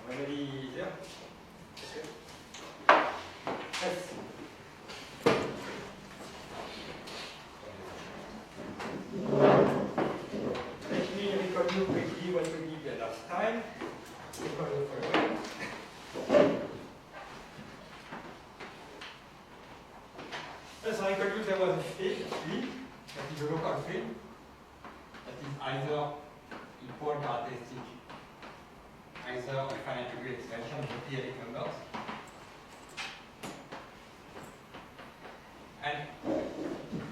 Already there? Okay. Yes. Let me recall you quickly what we did the last time. As I recall you, there was a field, E, that is a local field, that is either equal characteristic, either a finite degree extension of the periodic numbers, and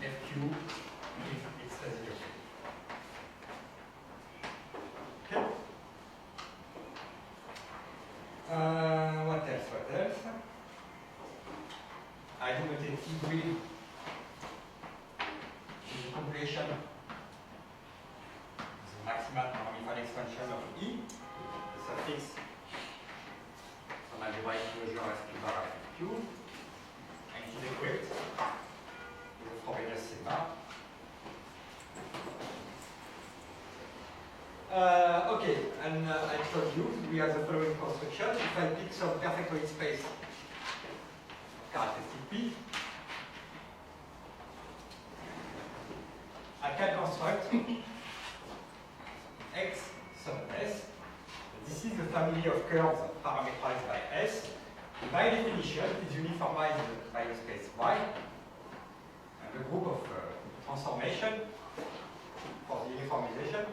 FQ if it's a zero. Okay. What else? What else? I denoted T grid is the completion of the maximal ramified expansion of E, the suffix from algebraic closure as Q bar F Q, and it is equipped with a Frobenius sigma. Okay, and I told you we have the following construction. If I pick some perfectoid space characteristic P, I can construct X sub S. This is the family of curves parameterized by S. By definition, it is uniformized by the space Y, and the group of transformation for the uniformization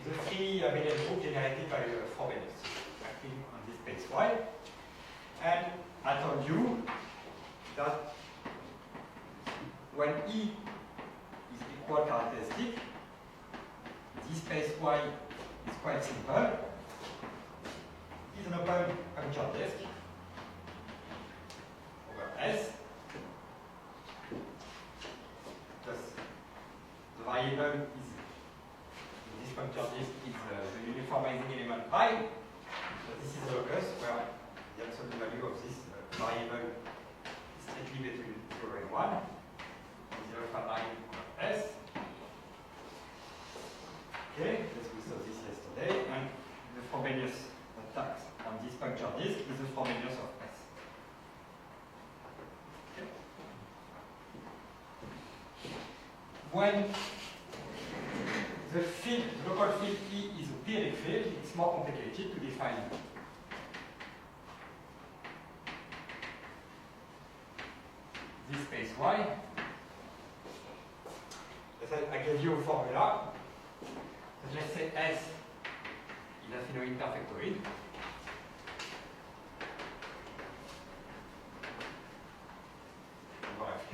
is a free abelian group generated by Frobenius acting on this space Y. And I told you that when E is equal characteristic, this space Y is quite simple. It is an open puncture disk over S. Thus, the variable is in this puncture disk is the uniformizing element pi. So this is the locus where the absolute value of this variable is strictly between 0 and 1. Is alpha 9 S. Okay, as we saw this yesterday, and the Frobenius attack on this puncture disk is the Frobenius of S. Okay. When the field, the local field E is a periodic field, it's more complicated to define. This space Y. I gave you a formula. So let's say S is a affinoid perfectoid. Over FQ.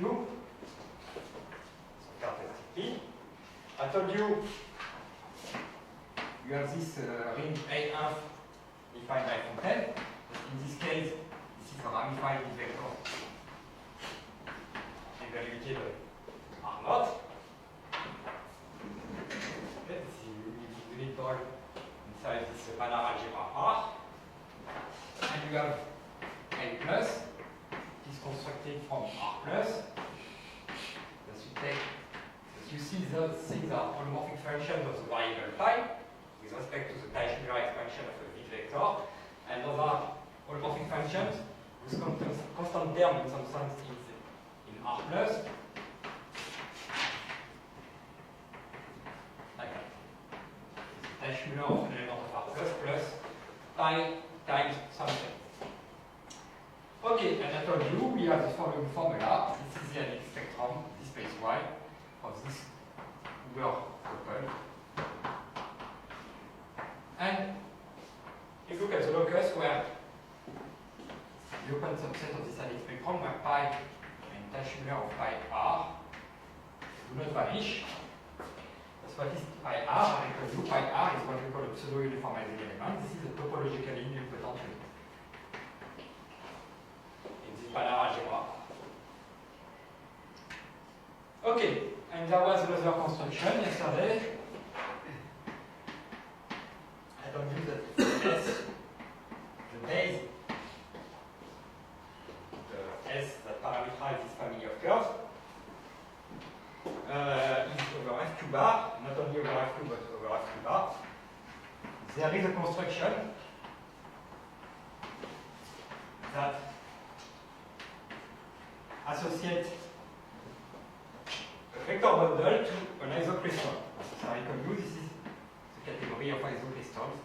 So characteristic P. I told you you have this ring A1 defined by Fontaine. In this case, this is a ramified vector evaluated R0. Okay, this is unit ball inside this planar algebra R. And you have A plus, it is constructed from R plus. As you see, those things are holomorphic functions of the variable pi with respect to the Teichmüller expansion of a bit vector. And those are holomorphic functions whose constant term in some sense is in R plus. Like that. Teichmüller of an element of R plus plus pi times something. Okay, and I told you we have the following formula. This is the NX spectrum, this space Y, of this Uber couple. And if you look at the locus where the open subset of this NX spectrum where pi and Teichmüller of pi r do not vanish. That's what is pi r. I told you pi r is what we call a pseudo-uniformizing element. This is a topologically nilpotent unit. Planar algebra. Okay, and there was another construction yesterday. I don't use that S, the base, the there is a construction that associates a vector bundle to an isocrystal. So I can use this is the category of isocrystals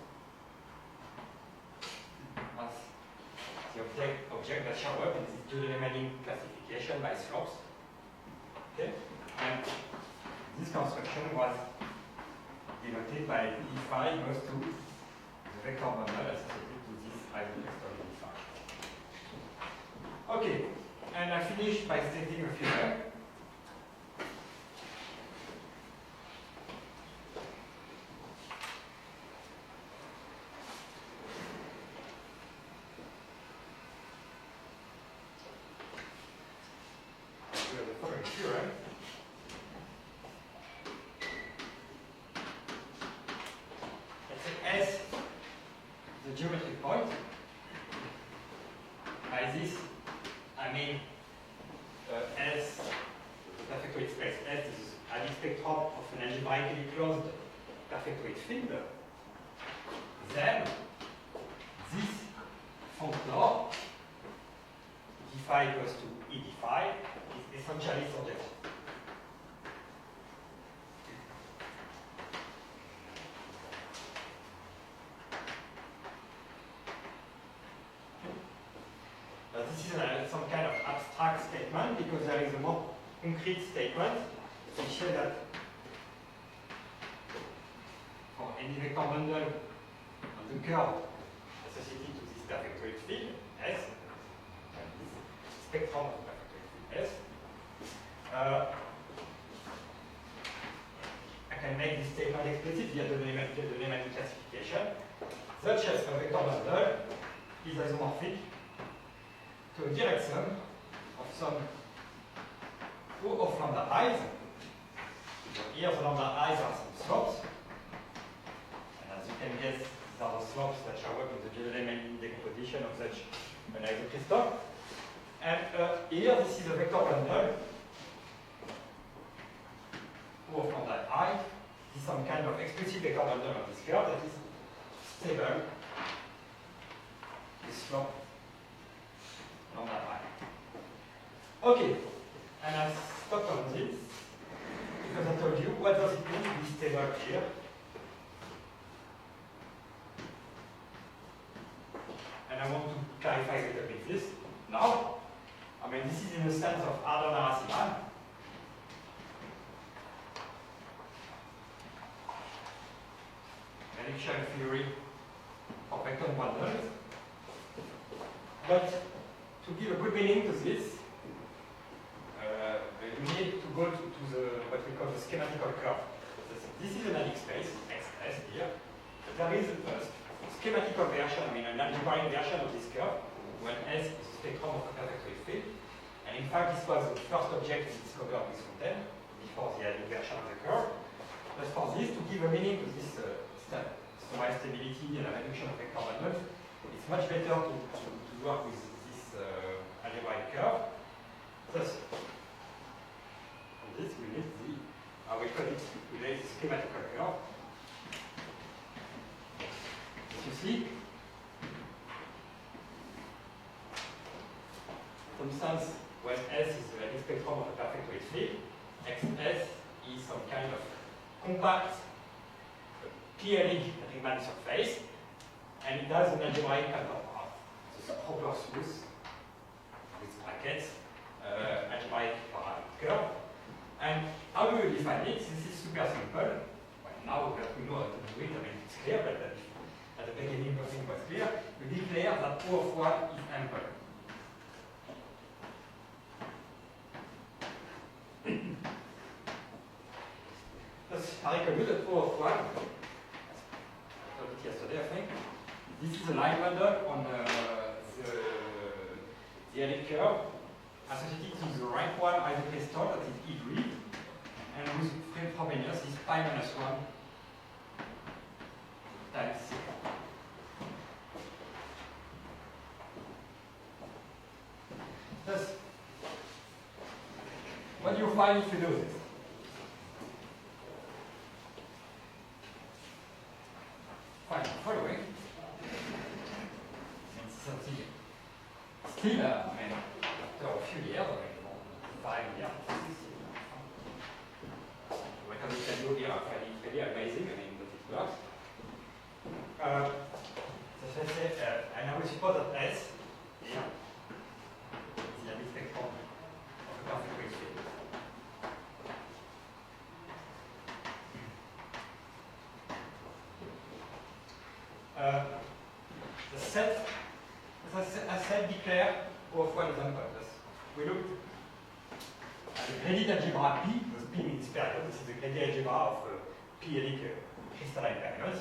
as the object that show up in this dual-element classification by slopes. Okay? And this construction was denoted by d phi goes to the vector bundle associated to this isocrystal d phi. Okay, and I finished by stating a theorem. We have the following theorem. S the geometric point. By this, I mean S, the perfect space S is a spectrum of an algebraically closed perfect weight field. Then this functor d phi equals to E d phi is essentially surjective. This is some kind of abstract statement because there is a more concrete statement which says that for any vector bundle on the curve associated to this perfect weight field S, and this spectrum of perfect weight field S, I can make this statement explicit via the Lehmann classification, such as a vector bundle is isomorphic to a direct sum of some O of lambda i's. So here the lambda i's are some slopes. And as you can guess, these are the slopes that show up in the dual-element decomposition of such an isocrystal. And here this is a vector bundle O of lambda I. This is some kind of explicit vector bundle of this curve that is stable. This slope lambda I. Okay, and I stop on this because I told you what does it mean to be stable here. And I want to clarify a little bit this now. I mean, this is in the sense of Arden-Arasiman. Prediction theory for vector bundles. But to give a good meaning to this, you need to go to the what we call the schematical curve. This is an Alic space, XS here. There is a schematical version, I mean an algebraic version of this curve, when S is a spectrum of a perfect wave field. And in fact, this was the first object we discovered with Fontaine, before the Alic version of the curve. But for this, to give a meaning to this small stability and a reduction of vector bundles, it's much better to work with this algebraic curve. Thus, for this we need the, we call it, we need the schematical curve. As you see, for instance, when S is the spectrum of a perfect weight field, XS is some kind of compact, clearly Riemann surface, and it has an algebraic counterpart. So it's a proper smooth, with brackets, algebraic curve. And how do you define it? This is super simple. Well, now that we know how to do it, I mean, it's clear, but at the beginning nothing was clear. We declare that O of 1 is ample. Thus, I can do that O of 1. I told it yesterday, I think. This is a line bundle on the Alic curve associated to the rank 1 isocrystal, that is E grid, and with free frobenius is pi minus 1 times sigma. Thus, what do you find if you do this? Find the following. something still, I mean, after a few years, I mean, 5 years, 6 years. What we can do here are fairly amazing, I mean, that it works. So let's say, and now we suppose that S here is the limit spectrum of the perfect wave field. The set, as I said, declare of one example. We looked at the gradient algebra P, because P means period. This is the gradient algebra of p-adic crystalline periods.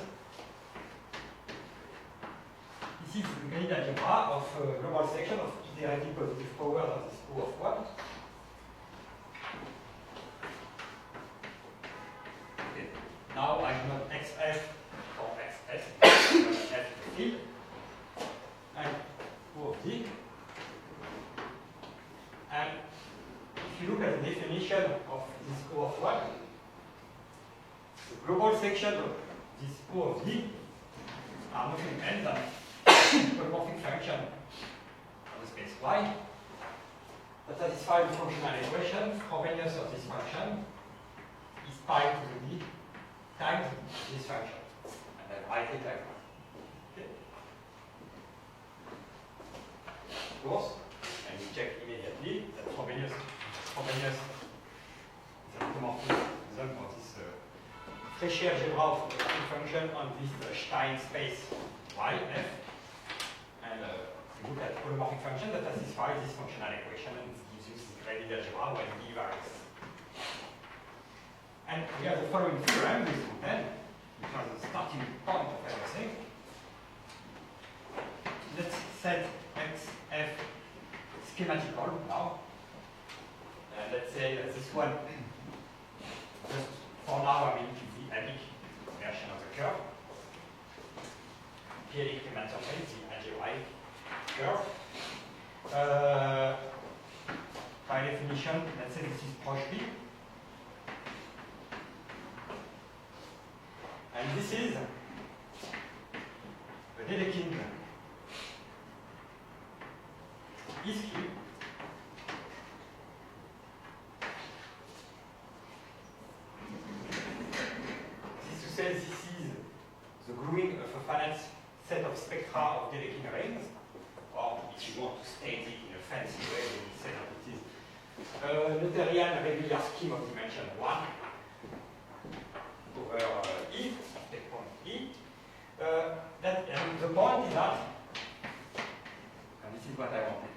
This is the gradient algebra of a global section of iterative positive power that is O of 1. Okay. Now I do not XF or XS, F the field, and O of D. And if you look at the definition of this O of 1, the global section of this O of D are nothing else than polymorphic function of the space Y that satisfies the functional equation. Frobenius of this function is pi to the D times this function. And then I take like that. Okay. Of course, and we check immediately that Frobenius is a polymorphism of this Fréchet algebra of the function on this Stein space Y, F. And we look at polymorphic function that satisfies this functional equation and gives you this gradient algebra when D varies. And we have the following theorem with then, which is the starting point of everything. Let's set XF schematical now. And let's say that this one, just for now, I mean, is the adic version of the curve. P-adic interface, the algebraic curve. By definition, let's say this is Proche P. And this is the Dedekind is cube. This is to say this is the gluing of a finite set of spectra of Dedekind rings, or if you want to state it in a fancy way, we say that it is a Noetherian regular scheme of dimension 1 over E, take point E. And the point is that, and this is what I wanted,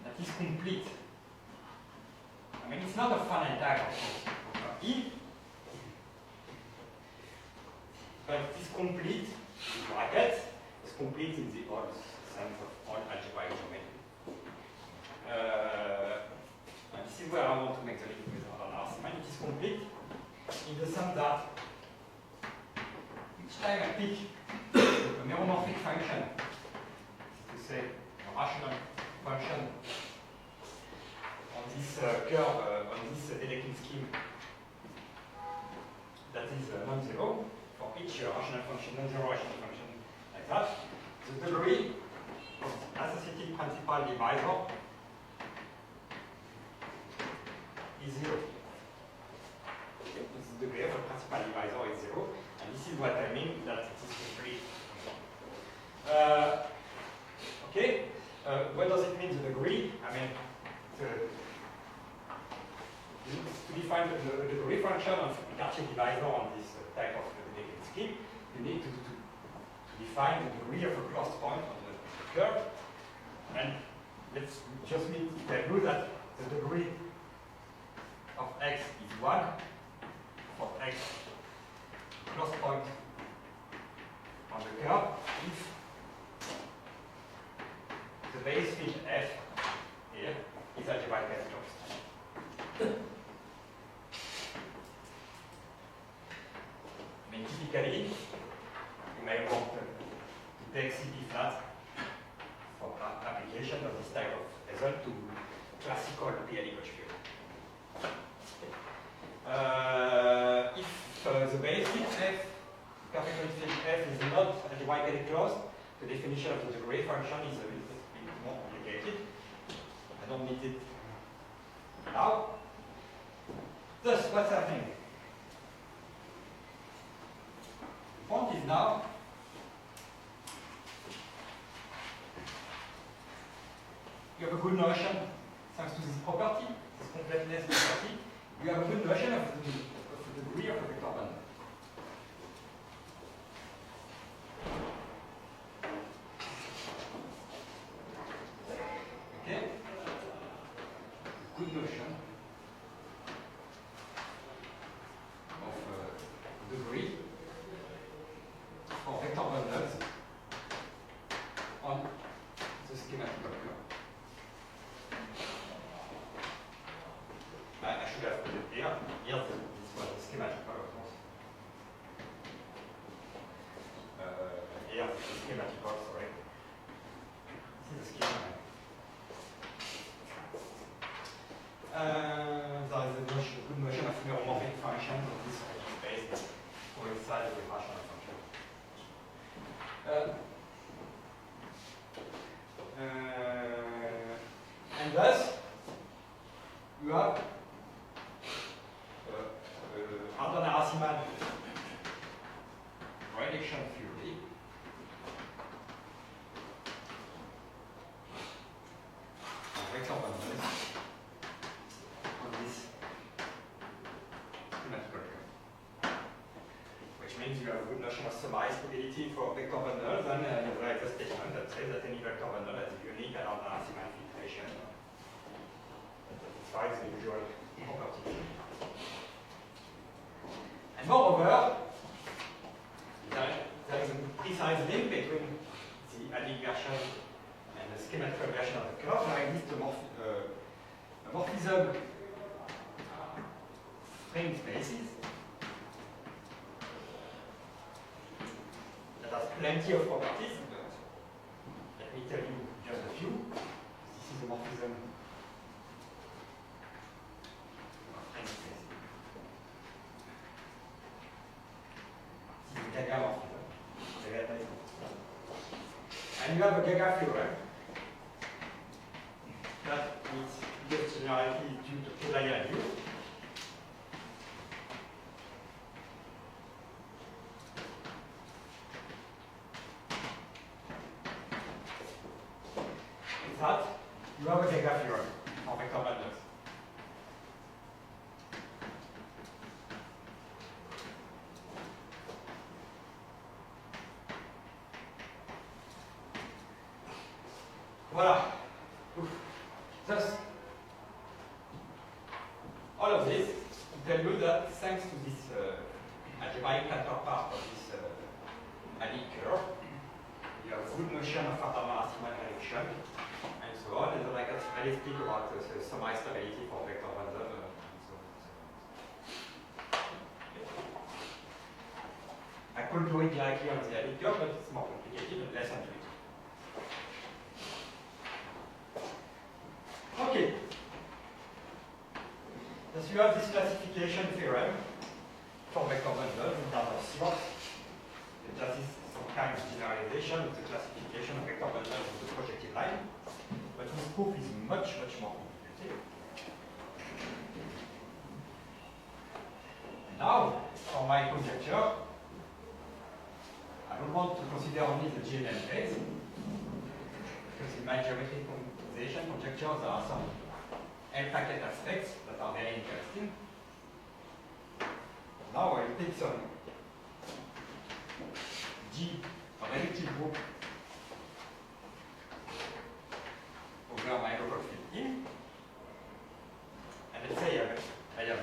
that is complete. I mean, it's not a finite type of E, but it is complete, in brackets, it's complete in the old sense of all algebraic geometry. And this is where I want to make the link with our Riemann. It is complete in the sense that each time I pick a meromorphic function, to say a rational function on this curve, on this Dedekind scheme that is non-zero, for each rational function, non-zero rational function like that, the degree of the associative principal divisor is 0. Okay, the degree of a principal divisor is 0, and this is what I mean that it is complete. Okay, what does it mean, the degree? I mean, to define the degree function of the Cartier divisor on this type of Dedekind scheme, you need to define the degree of a closed point on the curve. And let's just need to tell you that the degree of x is 1 for x closed point on the curve if the base field f here is algebraically closed. I mean, typically, you may want to take CP flat for application of this type of result to classical P-adic field. If the base field f, perfect field f is not algebraically closed, the definition of the degree function is a little bit more complicated. I don't need it now. Thus, what's happening? The point is now you have a good notion, thanks to this property, this completeness property, you have a good notion of the degree of a vector bundle. Okay? Good notion of degree for vector bundles on the schematical curve. I should have put it here. Here, this was the schematical, of course. Here, this is schematical, sorry. This is the schema. There is a good notion of neuromorphic functions of this space that coincide with rational functions. And thus, you have Arden-Arasiman reduction theory vector bundles on this schematical curve, which means you have a good notion of summarizability for vector bundles, and there is a statement that says that any vector bundle has a unique and Arden-Arasiman filtration that satisfies the usual property. And moreover, there is a precise link between the adic version and the schematical version of the curve. There exists a morphism frame spaces that has plenty of properties, but let me tell you just a few. This is a morphism of frame spaces. And you have a Gaga theorem that gives generality due to Kedaya view. With that, you have a Gaga theorem for vector bundles. Voilà. Thus, all of this to tell you that thanks to this algebraic counterpart of this adic curve, you have a good notion of Arden-Arasiman reduction, and so on. And then I can really speak about the summarizability for vector bundle and so on. I could do it directly on the adic curve, but it's more complicated and less intuitive. Okay. Thus you have this classification theorem for vector bundles in terms of slots. That is some kind of generalization of the classification of vector bundles of the projective line. But this proof is much, much more complicated. And now, for my conjecture, I don't want to consider only the GNL phase, because in my geometric conjectures there are some L-packet aspects that are very interesting. Now I will take some G, a reductive group over my local field in, and let's say I have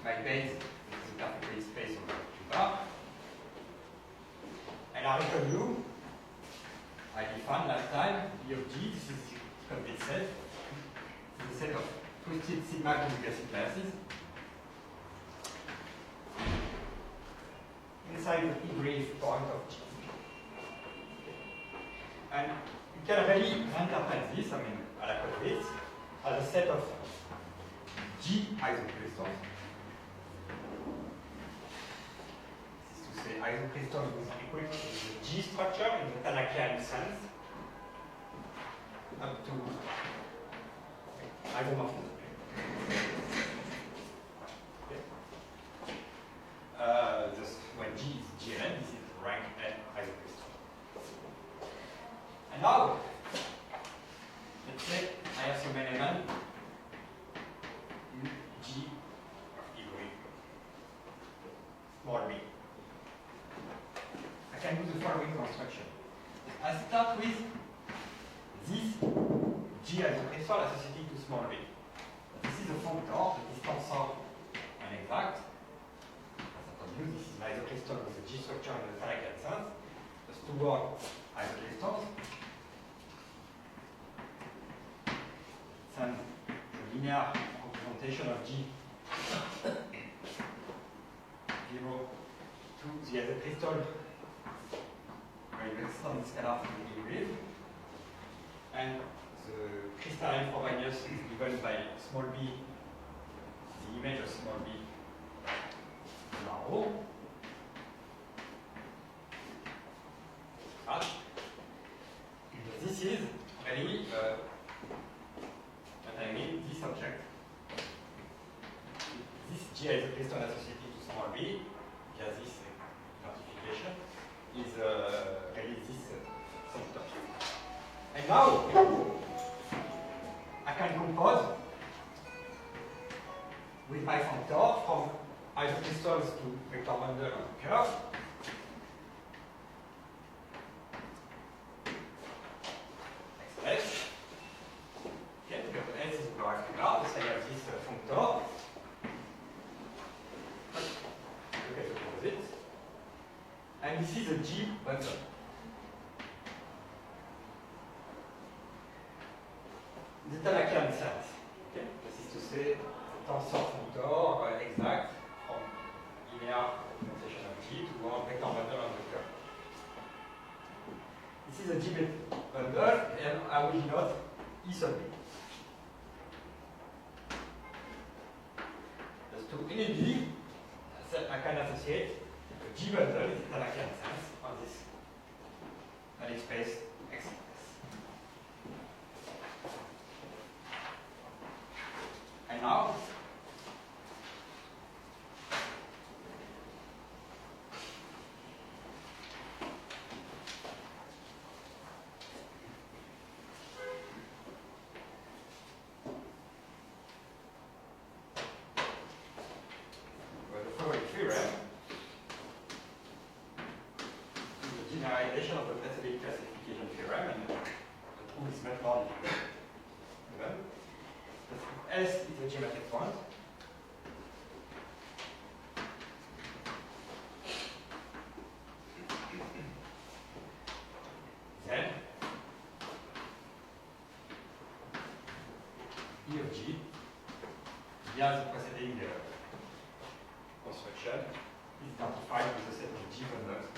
my base is perfectly space over Q bar, and I return you. I defined last time E of G, this is complete set. This is a set of twisted sigma conjugacy classes. Inside the E-brief point of G. And you can really interpret this, I mean, à la Kotovitz, as a set of G isoclusters. This is to say, the isocrystal is equipped with the G structure in the Tanakian sense, up to isomorphism. Okay. Just when G is GN, this is rank N isocrystal. And now, let's say I have some element G of equal small b. I can do the following construction. I start with this G isocrystal associated to small b. This is a functor, the distance of an exact. As I told you, this is an isocrystal with a G structure in the Tanakian sense. There's two more isocrystals. And the linear representation of G 0 to the isocrystal where you extend the scalar to begin with. And the crystalline Frobenius is given by small b, the image of small b now. This is really I mean this object, this G isocrystal associated to small b, via this identification, is really this functor. And now, I can compose with my functor from isocrystals to vector bundle and curve. Express. Okay, because S is particular, so I have this functor. Look at the composite. And this is a G bundle. The Tanakian sense. Okay, this is to say the tensor functor exact from linear representation of G to one vector bundle on the curve. This is a G bundle, and I will denote E sub B. To any G, I can associate a G bundle in the Tanakian sense on this Malik space X. And now, generalization of the preceding classification theorem and the proof is much more difficult. S is a geometric point. Then E of G via the preceding construction is identified with a set of G bundles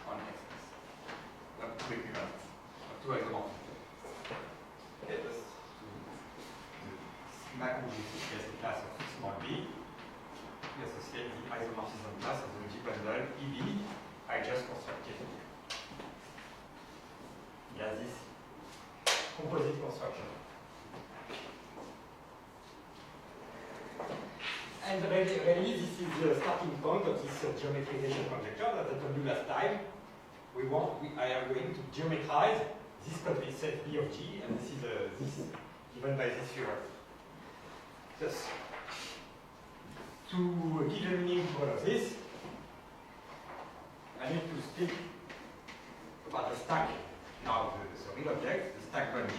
on X. Not two equivalents, not two isomorphic. Okay, this schema conjunctive is the class of small b. We associate the isomorphism class of the G bundle EB I just constructed. Via this composite construction. And really, this is the starting point of this geometrization conjecture that I told you last time. I am going to geometrize this complete set B of G, and this is this given by this theorem. Thus, to give a meaning to all of this, I need to speak about the stack. Now, the real object, the stack bond G.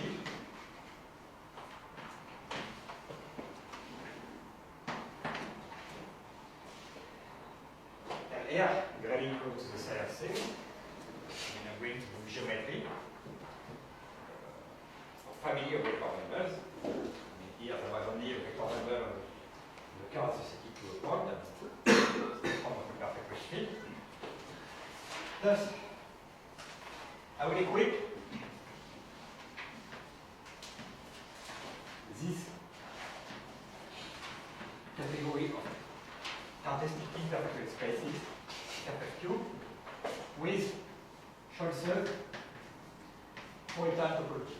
And here, grading equal to the psi of thing. And I'm going to do geometry. Family of vector bundles. Here there was only a vector bundle of the curve associated to a point, and it's form of a perfect wedge field. Thus, I will equip this category of Scholze pointal topology.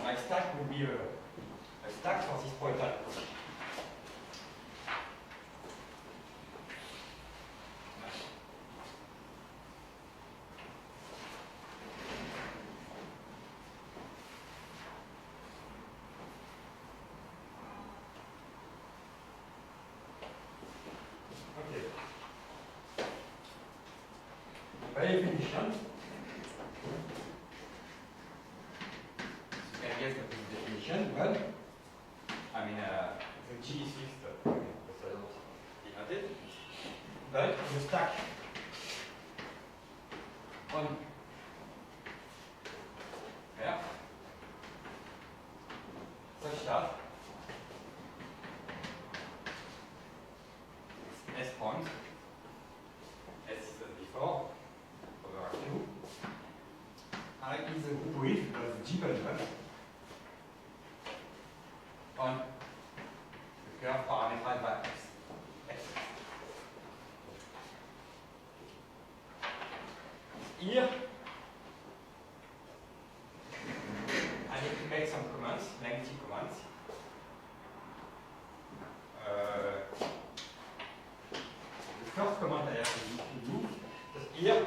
My stack will be a stack for this pointal topology. By definition, you can guess the definition, but I mean the G is fixed, the results denoted, but the stack on here such that S point, S as before, is a group with the G bundle on the curve parameterized by X. Here, I need to make some comments, lengthy comments. The first comment I have to do is here.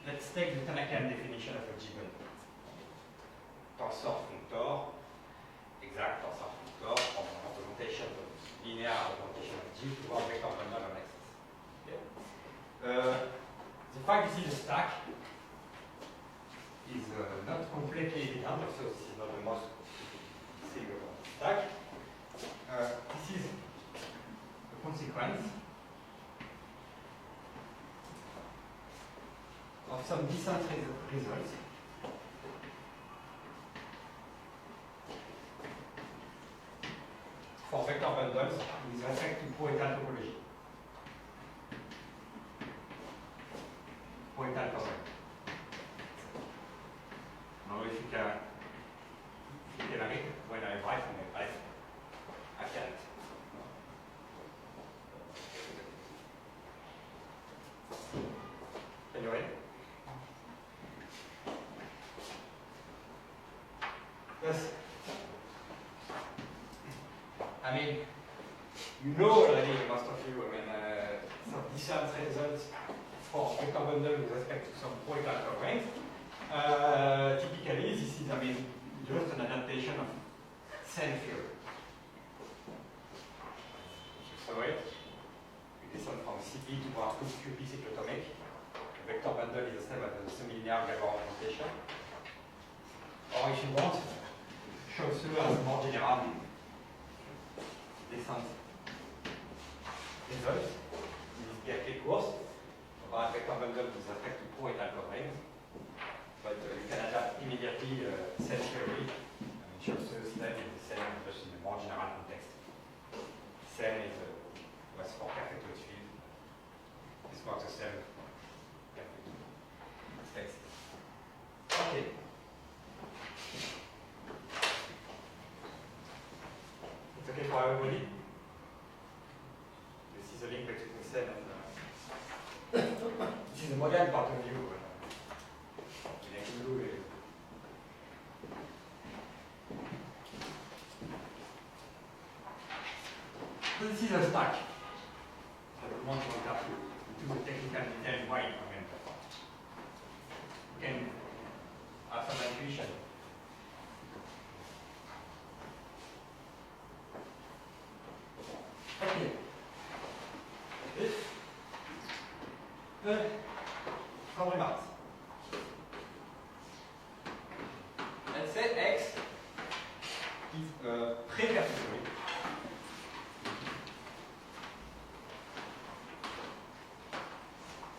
Let's take the Tanakan definition of a G bundle. Tensor functor, exact tensor functor from representation of linear representation of G to one vector bundle on X. Okay. The fact this is a stack is not completely evident, so this is not the most single stack. This is a consequence of some decent results for vector bundles with respect to pointal topology. Pointal topology. Now if you can read when I write on it, I can't. Can you read? Yes. I mean, you know already, most of you, I mean, some decent results for vector bundle with respect to some pointal covering. Typically, this is, I mean, just an adaptation of cell theory. So wait, we descend from CP to our QP cyclotomic. The vector bundle is the same as the semi-linear Gabor representation. Or if you want, Scholze as more general descent results in this PFK course about vector bundle with respect to pointal covering. But you can adapt immediately cell theory. Scholze's step is the same, just in a more general context. Cell is was for perfect field. This works the same. Perfect. Okay. It's okay for everybody? This is a link between cell and this is a modern part of view. So this is a stack. I don't want to enter into the technical detail why it can. We can have some intuition. Okay. Some remarks. Let's say X is a pre-vertical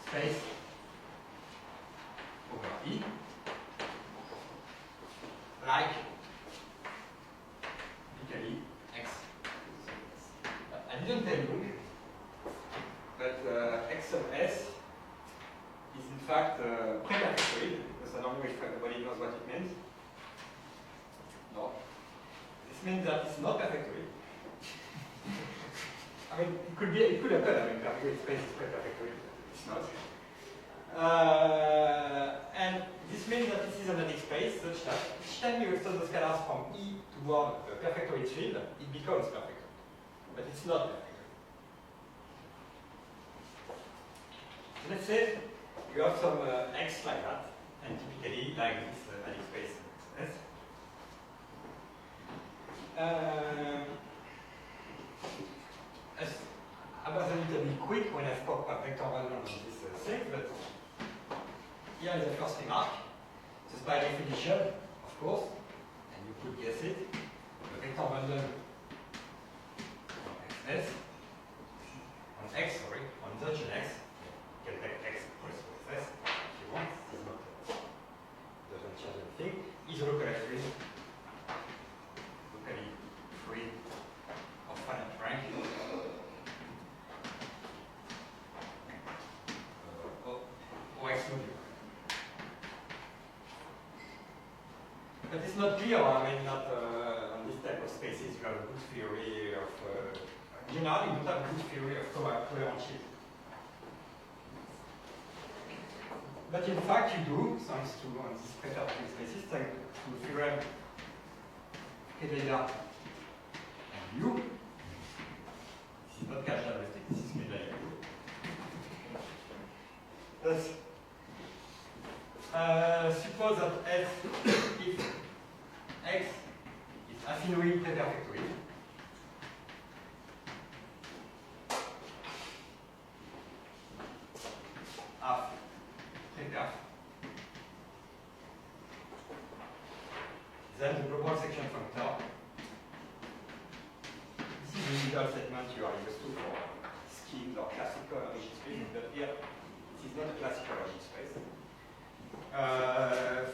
space over E, like typically X. I didn't tell you, but X sub S is in fact pre-vertical, because I don't know if everybody knows what it means. No. this means that it's not perfectory. I mean, it could happen. I mean, perfectory space is perfectory, but it's not. And this means that this is an analytic space such that each time you extend the scalars from E toward a perfectoid field, it becomes perfectoid. But it's not perfectoid. Let's say you have some X like that, and typically like this analytic space S. I was a little bit quick when I spoke about vector bundle on this thing, but here is the first remark. Just by definition, of course, and you could guess it, the vector bundle on X, on such an X, you can take X equals to S if you want. This is not, doesn't change anything. Is a locally free of finite rank. Or X modular. But it's not clear, I mean, that on this type of spaces you have a good theory of, generally you don't have a good theory of coherent shift. But in fact you do, thanks to on these preferred spaces, thanks to the theorem Kedela and U. This is not causal heuristic, this is Kedela and U. Thus, suppose that if X is affinoid preperfectoid, half preperf, then the global section functor, this is the usual statement you are used to for schemes or classical origin space, but here it is not a classical origin space.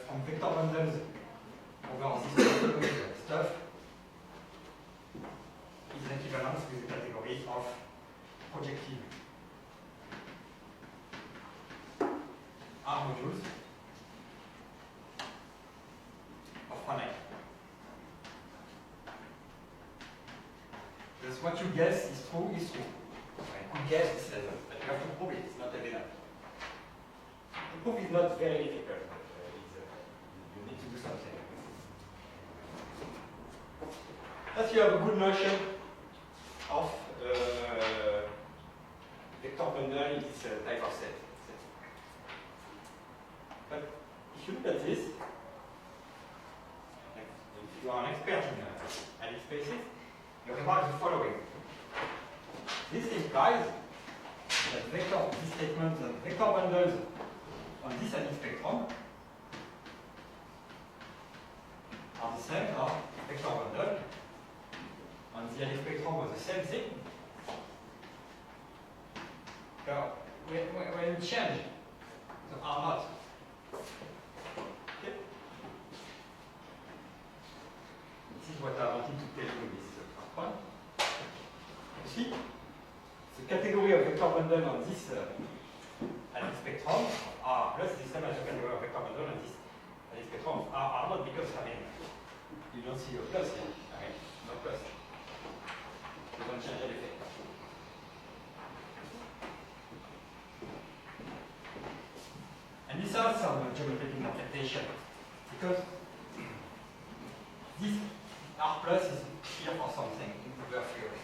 From vector bundles over this stuff is an equivalence with the category of projective R modules of finite. Because what you guess is true is true. I could guess this level, but you have to prove it, it's not evident. The proof is not very difficult, but you need to do something. Thus you have a good notion of vector bundle in this type of set. But if you look at this, if you are an expert in analytic spaces, you remark the following. This implies that this statement that vector bundles on this analytic spectrum are the same as vector bundle on the analytic spectrum was the same thing. So when you change the R naught, okay? This is what I wanted to tell you in this first one. You see, the category of vector bundle on this analytic spectrum R plus is the same as the category of vector bundle on this analytic spectrum of R naught, because I mean you don't see a plus here. I mean no plus. You don't change anything. And this has some geometric interpretation, because this R plus is here for something in Hoover theory.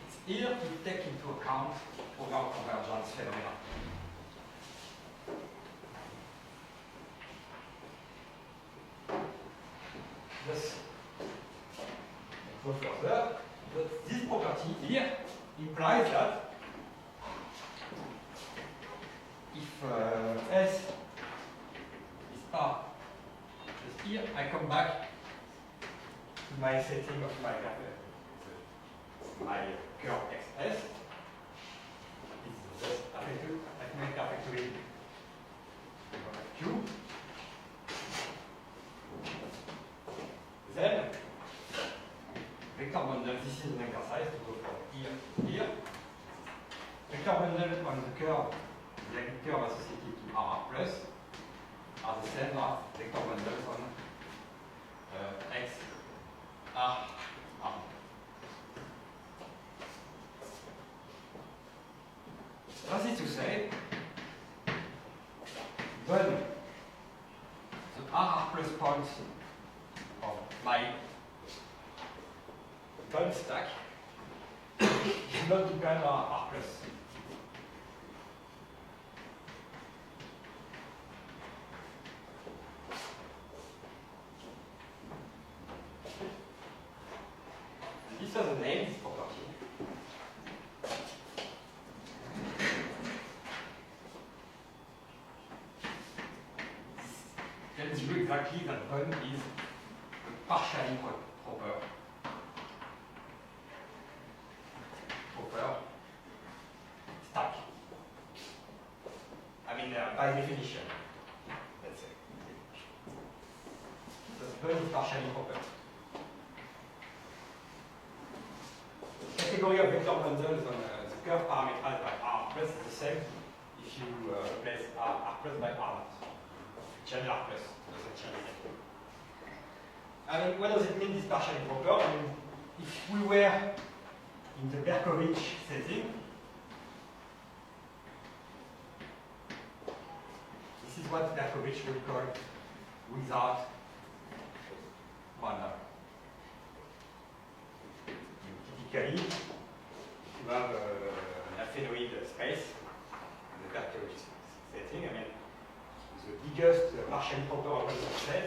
It's here to take into account program convergence phenomena. Thus, go further, but this property here implies that if S is R just here, I come back to my setting of my curve XS. This is just affected perfectly Q. Then vector bundle, this is an exercise to go from here to here. Vector bundle on the curve associated to R plus are the same as vector bundles on X are. That is to say, when the R plus points of my bun stack do not depend on R plus. And this has a name, this property. Tells you exactly that bun is partially proper stack. I mean, by definition, let's say. The bun is partially proper. The category of vector bundles on the curve parameterized by R plus is the same if you replace R plus by R naught. Change R plus, doesn't change anything. I mean, what does it mean, this partially proper? I mean, if we were in the Berkovich setting, this is what Berkovich would call without boundary. Typically, you have an aphenoid space in the Berkovich setting. I mean, the biggest partially proper operator set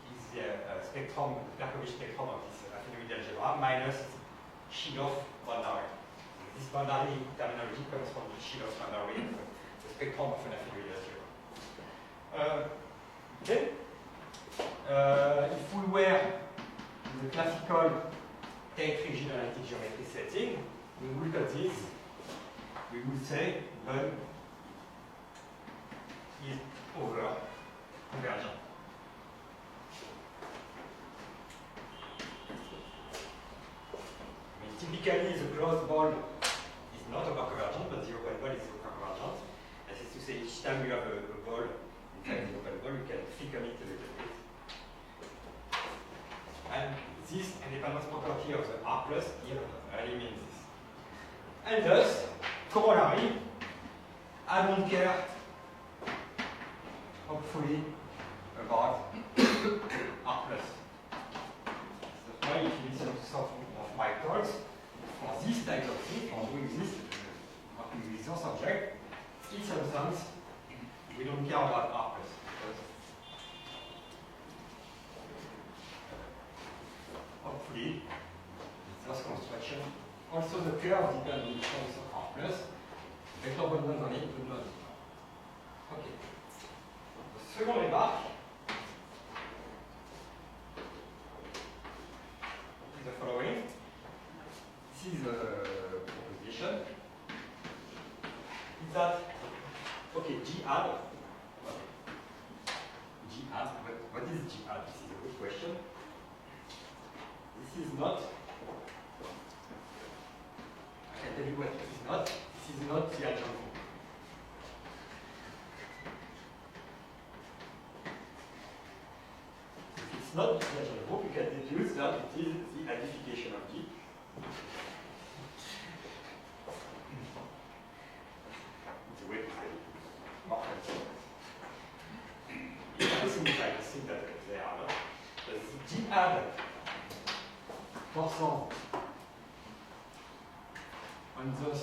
is the spectrum, the Berkovich spectrum of this aphenoid algebra minus Shilov boundary. This boundary terminology comes from the Shilov boundary, the spectrum of an aphenoid algebra. Then, if we were in the classical Tate regionality geometry setting, we would look at this, we would say bun is over convergent. I mean, typically, the closed ball is not over convergent, but the open ball is over convergent. That is to say, each time you have a ball inside the open ball, you can thicken it a little bit. And this independence property of the R plus here really means this. And thus, corollary, I don't care, hopefully, about R plus. That's why if you listen to some of my talks, for this type of thing, for doing this, working with this object, in some sense, we don't care about R plus. Hopefully, this construction. Also, the curve depends on the choice of R plus. Vector bundles on it do not. Okay. The second remark is the following. This is a proposition. Is that okay? G add. G add. What is G add? This is a good question. This is not, I can tell you what this is not. This is not the algebra. If it's not the algebra, you can deduce that it is the identification of G. It's a way to say it. More fancy. It's not simplified, I think that they are not. But G add %. And thus,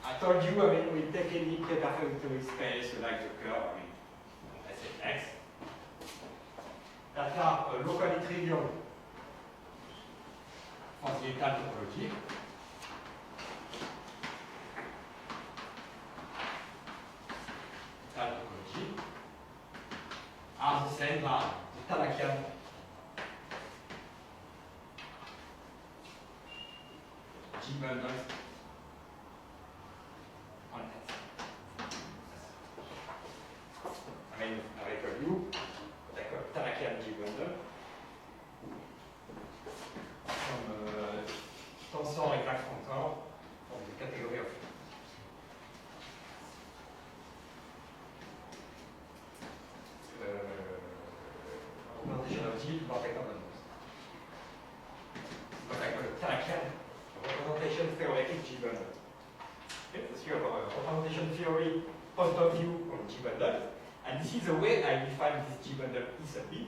I told you, I mean, we take any preperfectory space like the curve, I mean, I say X, that are locally trivial for the étal topology. Étal topology are the same as the Talakian G bundles on S. I mean, avec U, d'accord, Talakian G bundle. From tensor exact functor from the category of representation of G for vector bundles. representation theory point of view on G-bundle. And this is the way I define this G-bundle E sub B.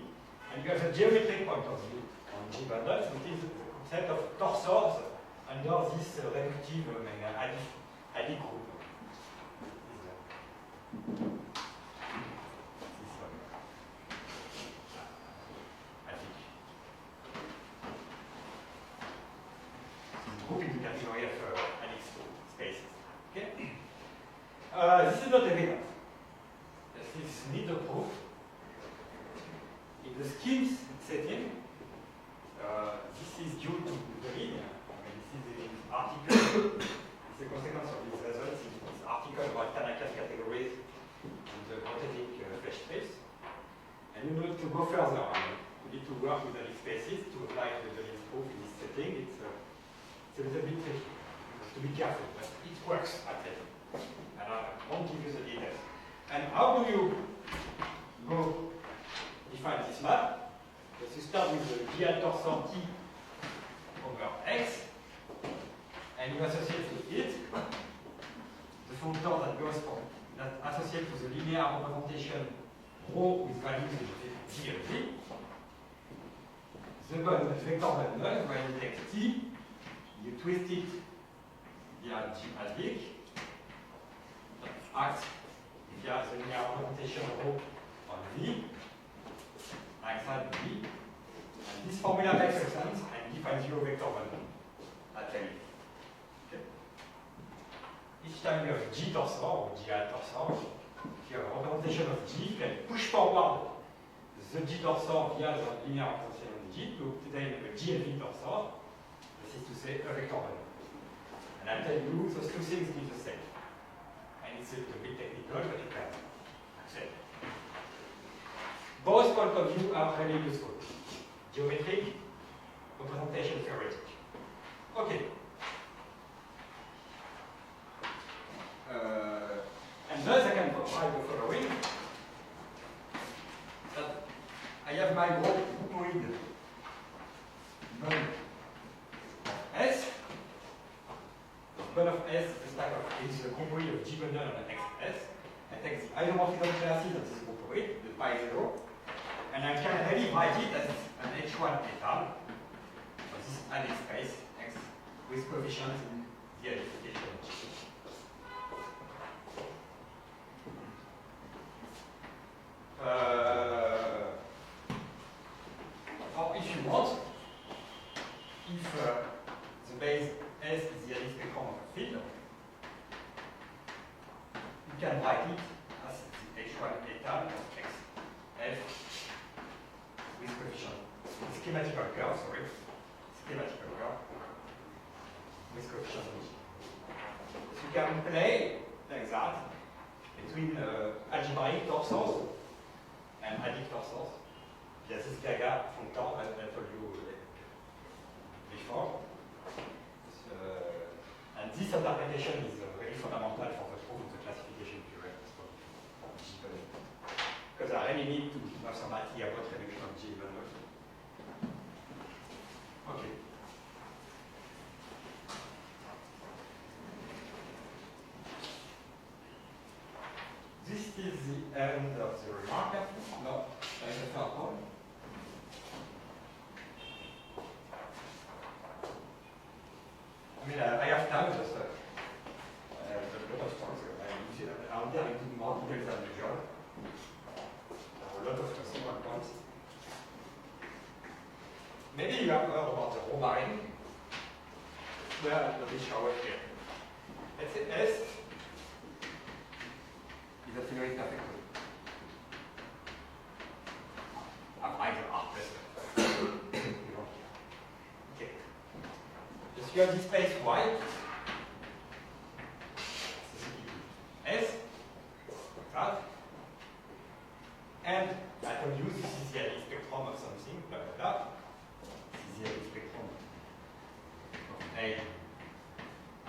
And you have the geometric point of view on G-bundles, which is the concept of torsors under this reductive adic group. Group in the category of adic spaces. Okay? This is not evident. This is neither proof. In the schemes setting, this is due to the linear. This is the article. It's a consequence of these results in this article about Tanaka's categories in the prototypic flash space. And you need to go further. You need to work with adic spaces to apply the Deline's proof in this setting. It's a little bit tricky. To be careful, but it works at least. And I won't give you the details. And how do you go define this map? Because you start with the G torsor T over X, and you associate with it the functor that goes from that associates to the linear representation rho with values in G and V. The vector bundle, where you take T, you twist it via G adic, acts via the linear representation rho on V, acts at V, and this formula makes sense and defines your vector bundle at L. Okay. Each time you have G torsor or G torsor, you have a representation of G, you can push forward the G torsor via the linear representation of G to obtain a G and V torsor. This is to say a vector bundle. And I'll tell you those two things give the same. And it's a bit technical, but you can accept. Both points of view are really useful. Geometric, representation theoretic. Okay. And thus I can provide the following. That I have my groupoid none of S. One of S is the stack of is the groupoid of G bundle on XS. I take the isomorphism classes of this groupoid, the pi 0, and I can really write it as an H1 etal of this adic space X with coefficients in the identification of G. Or if you want, if the base S is the adic spectrum of a field, you can write it as the H1 etal of X F with coefficient. Schematical curve, sorry. Schematical curve with coefficient of G. So you can play like that between algebraic torsors and adic torsors. There's this Gaga functor that I told you before. And this interpretation is really fundamental for the proof of the classification theorem of G bundle. Because I really need to have some idea about reduction of G bundle. Okay. This is the end of the remark. No, there is a third one. I mean, I have time, just I have a lot of thoughts. I'm there into more details than usual. There are a lot of single points. Maybe you have heard about the row barring. Well, let me show it here. Let's say S is a theory perfectly. Apply the R plus. Okay. Just you have this space Y. S. That. And I told you this is the adic spectrum of something, blah blah blah. This is the adic spectrum of A. A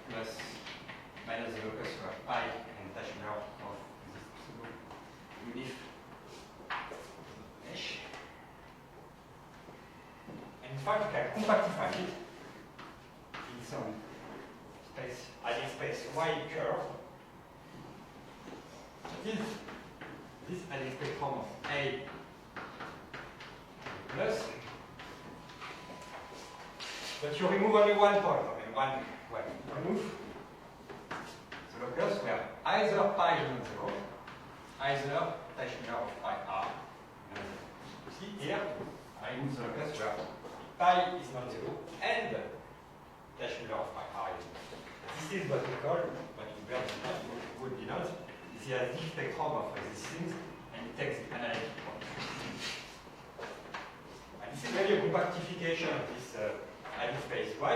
plus minus the locus of pi and Tashner of this unif mesh. And in fact, you can compactify it in some space, hiding space Y curve, this hiding spectrum of A plus, but you remove only one point, I mean one remove the locus where either pi is not zero, either Teichmüller of pi r. You see here, I remove the locus where pi is not zero and Teichmüller of pi r is not. This is what we call, what would denote the hiding spectrum of these things, and it takes the analytic point. And this is really a compactification of this hiding space Y,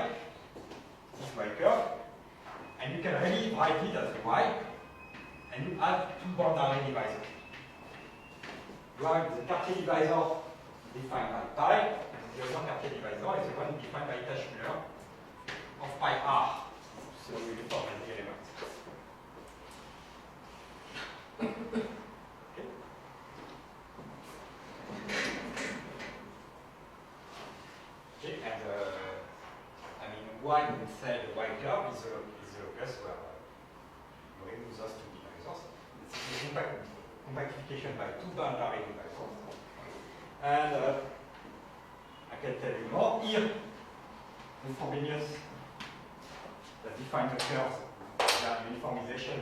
this Y curve, and you can really write it as Y, and you add two boundary divisors. You have the Cartier divisor defined by pi, and the other Cartier divisor is the one defined by Teichmüller of pi r. So we uniform as the element. Okay. Okay, and I mean, Y inside the Y curve is the locus where you remove those two divisors. It's a compactification by two boundary divisors. And I can tell you more. Here, the Frobenius that define the curves, the uniformization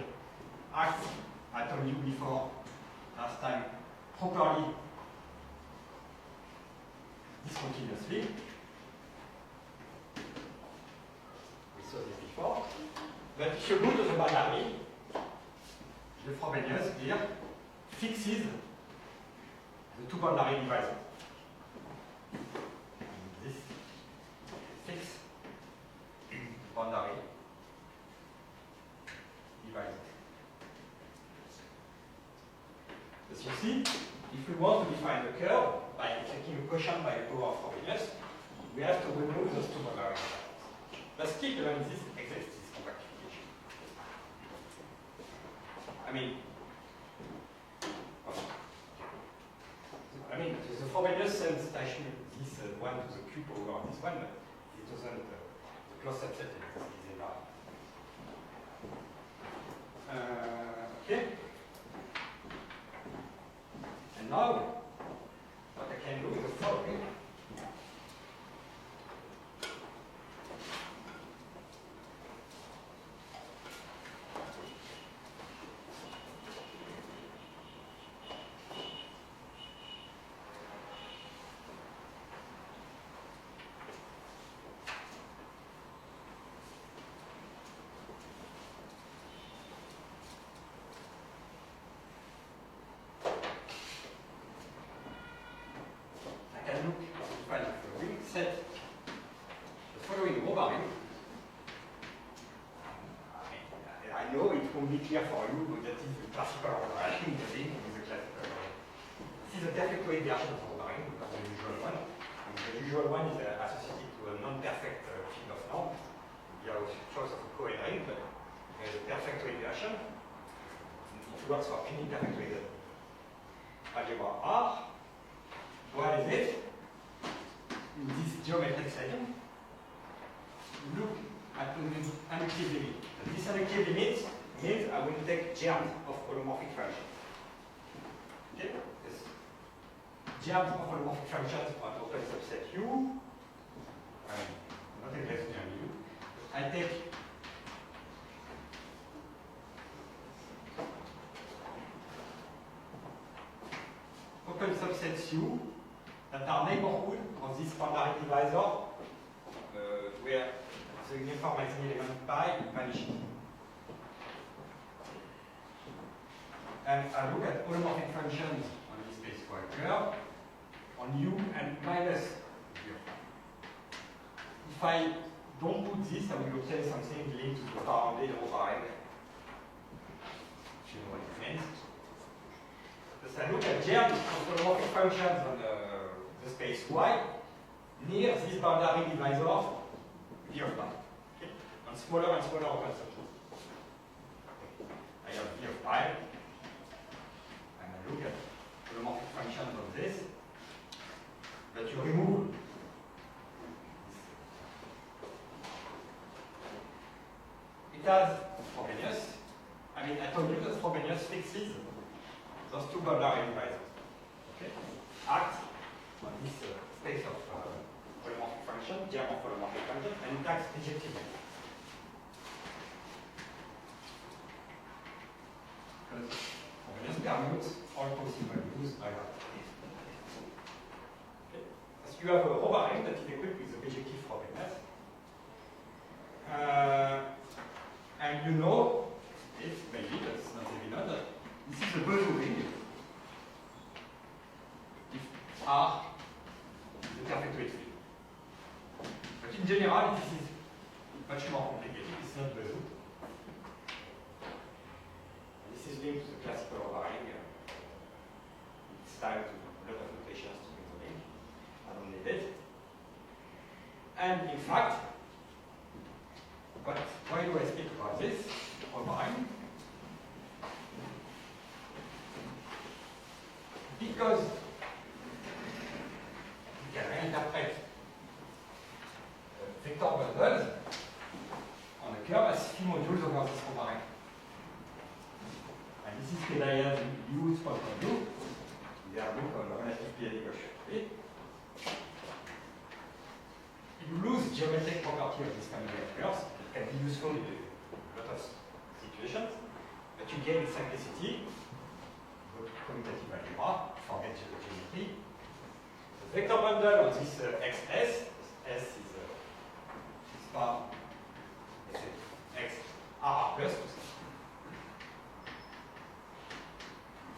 acts, I told you before last time, properly discontinuously. We saw this before. But if you go to the boundary, the Frobenius here fixes the two boundary divisors. This fixes boundary divisor. As you see, if we want to define the curve by taking a quotient by a power of Frobenius, we have to remove those two boundary divisors. But still, even this exists, this compactification. I mean, the Frobenius sends this one to the cube over this one, but it doesn't. The closed subset is invalid. Okay. And now, what I can do is the following. Set the following row value. I know it won't be clear for you, but that is the classical ordering dealing with the classical ordering. This is a perfect way version of ordering, because the usual one. And the usual one is associated to a non-perfect field of norm. You have a choice of a co-ordering, but there's a perfect way version. It works for any perfect way algebra R. What is it? In this geometric setting, look at an inductive limit. This inductive limit means I will take germs of holomorphic functions. Okay? Yes. Germs of holomorphic functions on open subset U. Not exactly on U. I take open subsets U that are neighborhood of this boundary divisor where the uniformizing element pi vanishes. And I look at holomorphic functions on this space Y curve on U and minus U. If I don't put this, I will obtain something linked to the bounded override. If you know what it means. Just I look at germs of holomorphic functions on the space Y near this boundary divisor V of pi. Okay? On smaller and smaller open subsets. I have V of pi, and I look at holomorphic functions of this, that you remove has Frobenius. I mean, I told you that Frobenius fixes those two boundary divisors. Okay? Act on this space of holomorphic function, German holomorphic function, and it acts bijectively. Because Frobenius permutes all possible values by that. Okay? So you have a row that is equipped with the bijective Frobenius. And you know, it's maybe that's not evident, that this is a Bezout ring if R is a perpetuate field. But in general, this is much more complicated. It's not Bezout. This is linked to the classical overriding. It's tied to a lot of notations to make the link. I don't need it. And in fact, but why do I speak about this overriding? Because you can reinterpret vector bundles on a curve as phi modules over this overriding. And this is Kedaia's use for you. They are book on relative periodic oscillator. You lose geometric property of this family of curves. It can be useful in a lot of situations, but you gain simplicity. Go to commutative algebra, forget the geometry. The vector bundle on this XS, S is star, X R plus,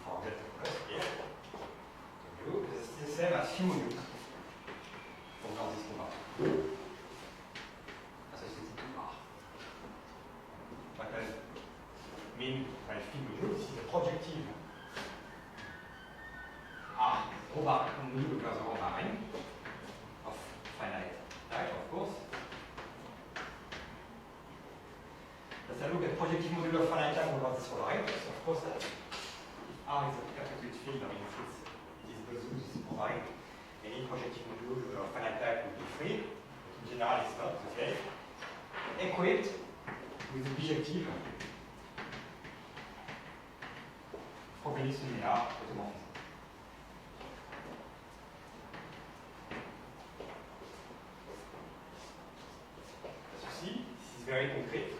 forget the plus here. It's the same as phi modules over this over. Associated to R. What does it mean by phi modules? This is a projective R over module over the overriding of finite type, of course. Let's look at projective module of finite type over this overriding. So of course, if R is a perpetuate field, I mean, it is Bezout, this overriding. Any projective module of finite type will be free, but in general it's not the case. Equate with the bijective Frobenius linear automorphism. As you see, this is very concrete,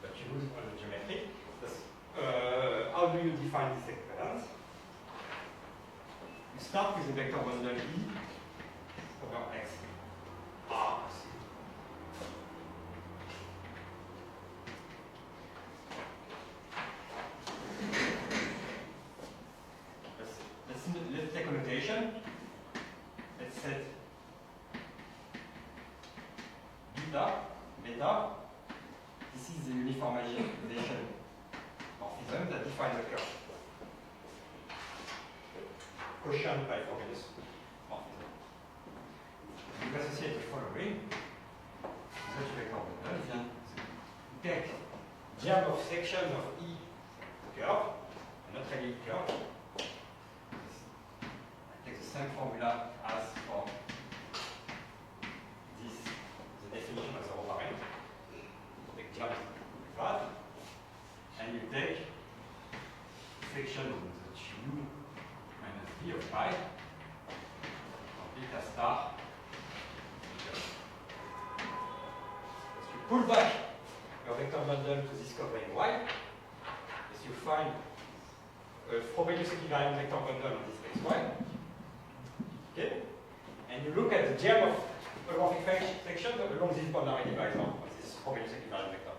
but you lose all the geometry. How do you define this equivalence? You start with the vector bundle E over X R. Let's take a notation. Let's set beta. This is the uniformization morphism that defines the curve. Quotient by Frobenius morphism. You associate the following. Such vector bundle. Take diag of section of E curve, not really curve. I take the same formula as for this, the definition of the overriding. Take diag of that, and you take section of the tube minus B of pi of beta star. As you pull back your vector bundle to this covering Y, as you find a Frobenius equivalent vector bundle on this space Y. Okay? And you look at the gem of holomorphic section along this boundary divisor of this Frobenius equivalent vector.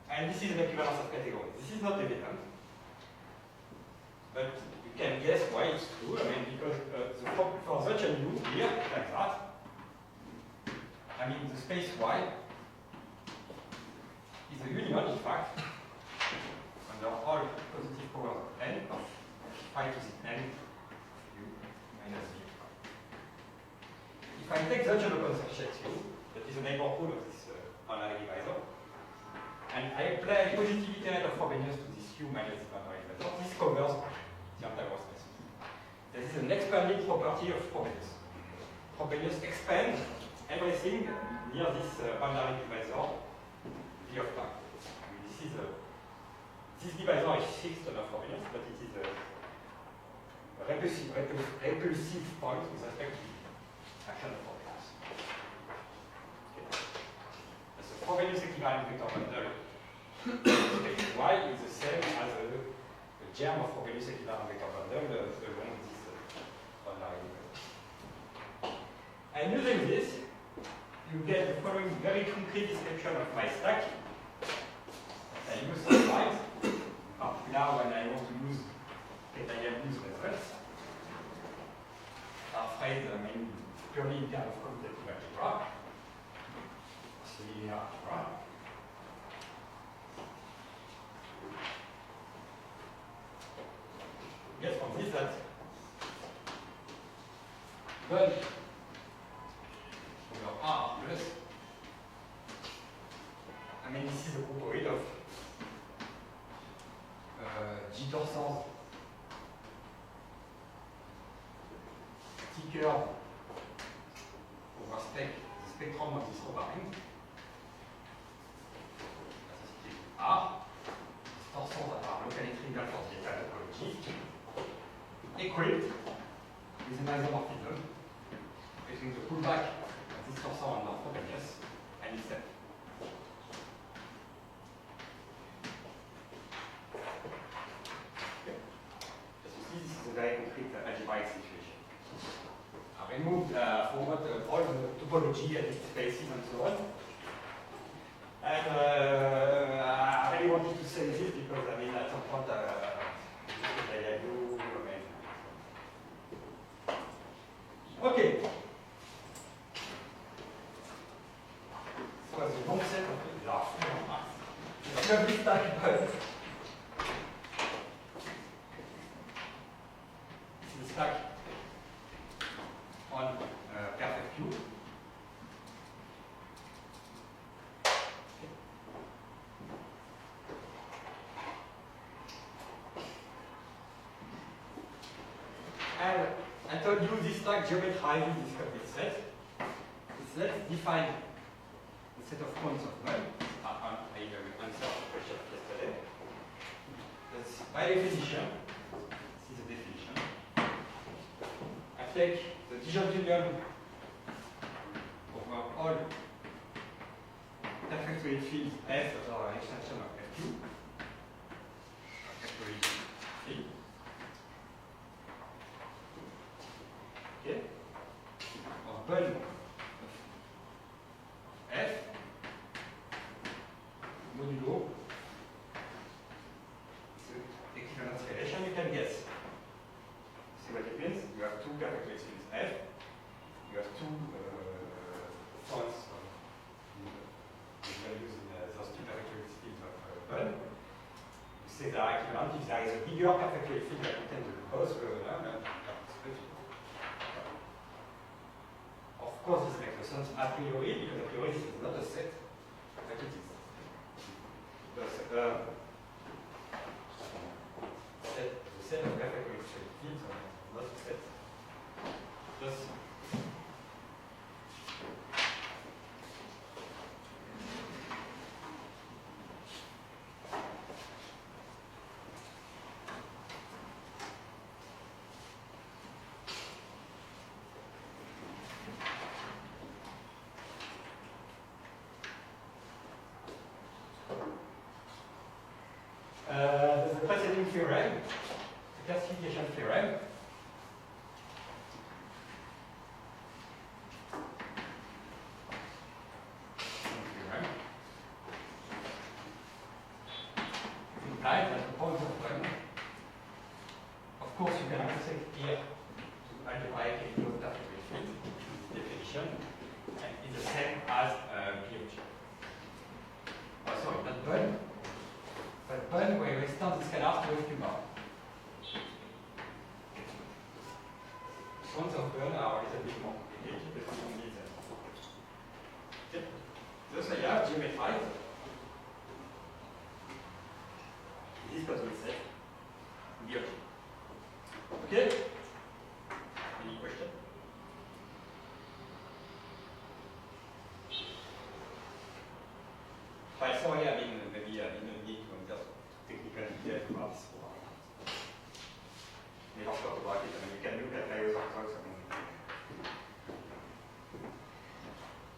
And this is an equivalence of category. This is not evident, but you can guess why it's true. I mean, because for such a U here, like that, I mean, the space Y is a union, in fact, under all positive powers of n of phi to the n U minus V. If I take such an open subset U, that is a neighborhood of this boundary divisor, and I apply positivity net of Frobenius to this U minus the boundary divisor, this covers the entire space. This is an expanding property of Frobenius. Frobenius expands everything near this boundary divisor V of time. This divisor is fixed on a frobenius, but it is a repulsive point with respect to the action of frobenius. Okay. So frobenius equivalent vector bundle y is the same as the germ of frobenius equivalent vector bundle along this boundary. And using this, you get the following very concrete description of my stack. I use some slides, particularly when I want to use Pythagorean results. Are phrased purely in terms of commutative algebra, linear algebra. Get from this that well over R plus, this is a groupoid of G torsors T curve over the spectrum of this covering. R, torsors that are locally trivial for the entire topology, equipped with an isomorphism between the pullback of this torsor under Frobenius and itself. Okay. As you see, this is a very concrete algebraic situation. I removed forward all the topology and its spaces and so on. And I really wanted to say this because at some point I do. Okay. So as a long set of lovely stack, but this is stack on perfect cube. And I told you this stack geometrizes this complete set. So let's define the set of points of null. I answered the question yesterday. That's by definition. This is the definition. I take the disjoint union over all perfect weight fields F or an extension of Fq. Perfect weight field. Okay. Or bun of F modulo the equivalence relation. You can guess. See what it means? You have two perfect weight fields F. You have two points of values in those two perfect weight fields of bun. You say they are equivalent. If there is a bigger perfect weight field that contains the both of course, this makes no sense a priori, because a priori this is not a set, but it is. The set of perfect weight fields are not a set. Just there's the preceding theorem, the classification theorem. It implies that the points of one, of course, you can intersect here to algebraic and closed perfect weight field definition, and it's the same as POG. Oh, sorry, not bun. But bun where you extend the scalar to a bar. Points of bun are a little bit more complicated, but we don't need them. Okay. Thus I have geometrized. This is what we say. Good. Okay? Any question?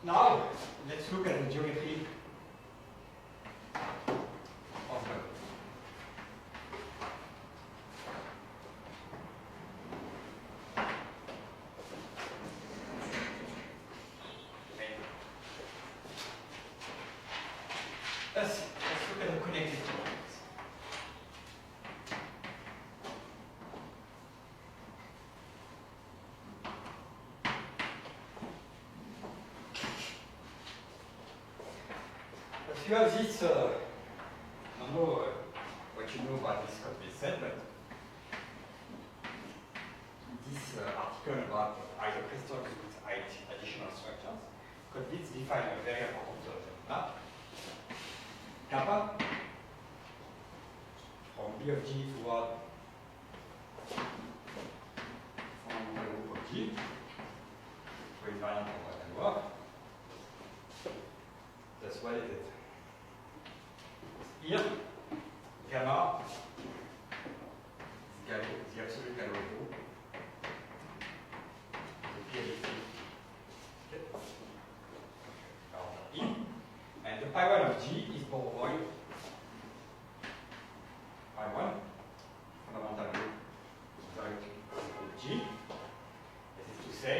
Now, let's look at the geometry of the let's look at the connected components. If you have this, I don't know what you know about this coordinate set, but this article about isocrystals with additional structures, coordinates define a very important map. Kappa from B of G toward fundamental group of G, for invariant of what and work. That's what it is. Here, gamma is the absolute Galois group. The PLC. E. And the pi 1 of G is Borrovoid. Pi 1, fundamental group of G. That is to say,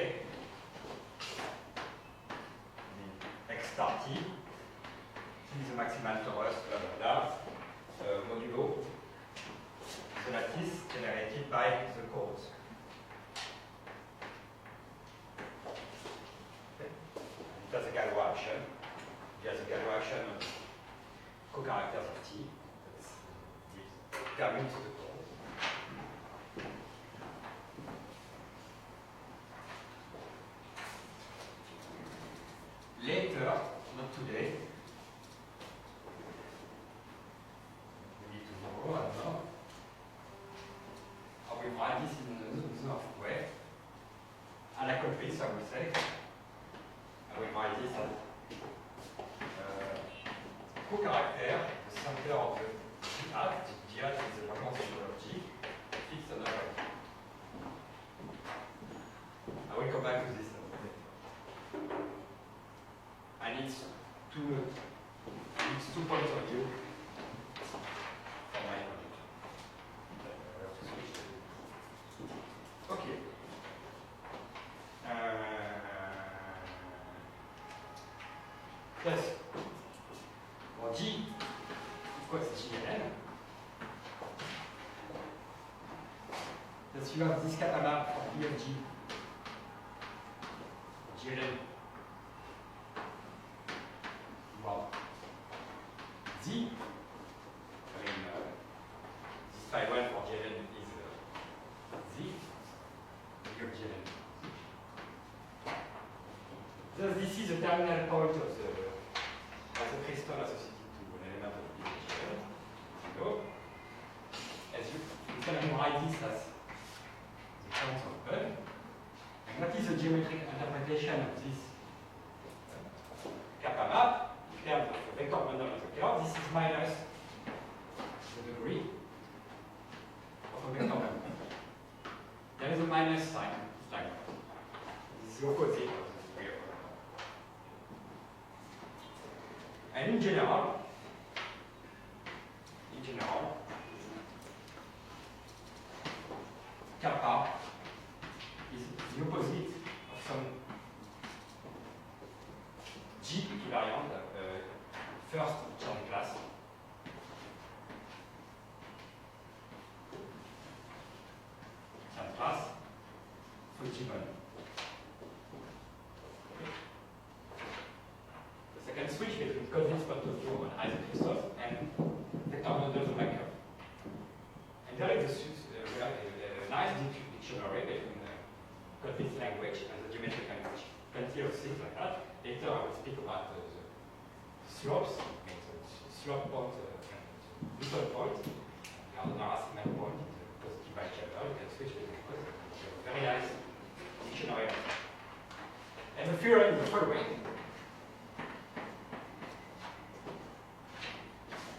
the X star T is the maximal torus, blah blah blah, modulo the lattice generated by the cores. Okay. It has a Galois action. It has a Galois action of co-characters of T. That's determined to the cores. Later, not today, maybe tomorrow, I don't know, I will write this in another way. I like this, I will say. I will write this as co-character, the center of the G hat. G hat is the moment of G, fixed on the right. I will come back to this. And it's two points of view from my point. Okay. Plus, for G equals GLN. Thus you have this kappa map for B of G. GLN. Well, Z, I mean, this pi 1 for GLN is Z, B of GLN. Thus, this is the terminal point of the crystal associated to an element of B of GLN. So, as you can write this as the points of Bell. And what is the geometric interpretation of this kappa map? In terms of the vector bundle of the curve, this is minus the degree of a vector bundle. There is a minus sign, like this is the opposite of the degree of a vector. And in general, kappa is the opposite of some G equivariant, first Chern class. Chern class for G1. The second switch between coordinates point of view on isocrystals and vector bundles of my curve. And there is a nice dictionary between coordinates language and the geometric language. Plenty of things like that. Later I will speak about the slopes, slope point and neutral point, and the Racine point, the positive algebra. You can switch between them. Very nice dictionary. And the theorem is the following.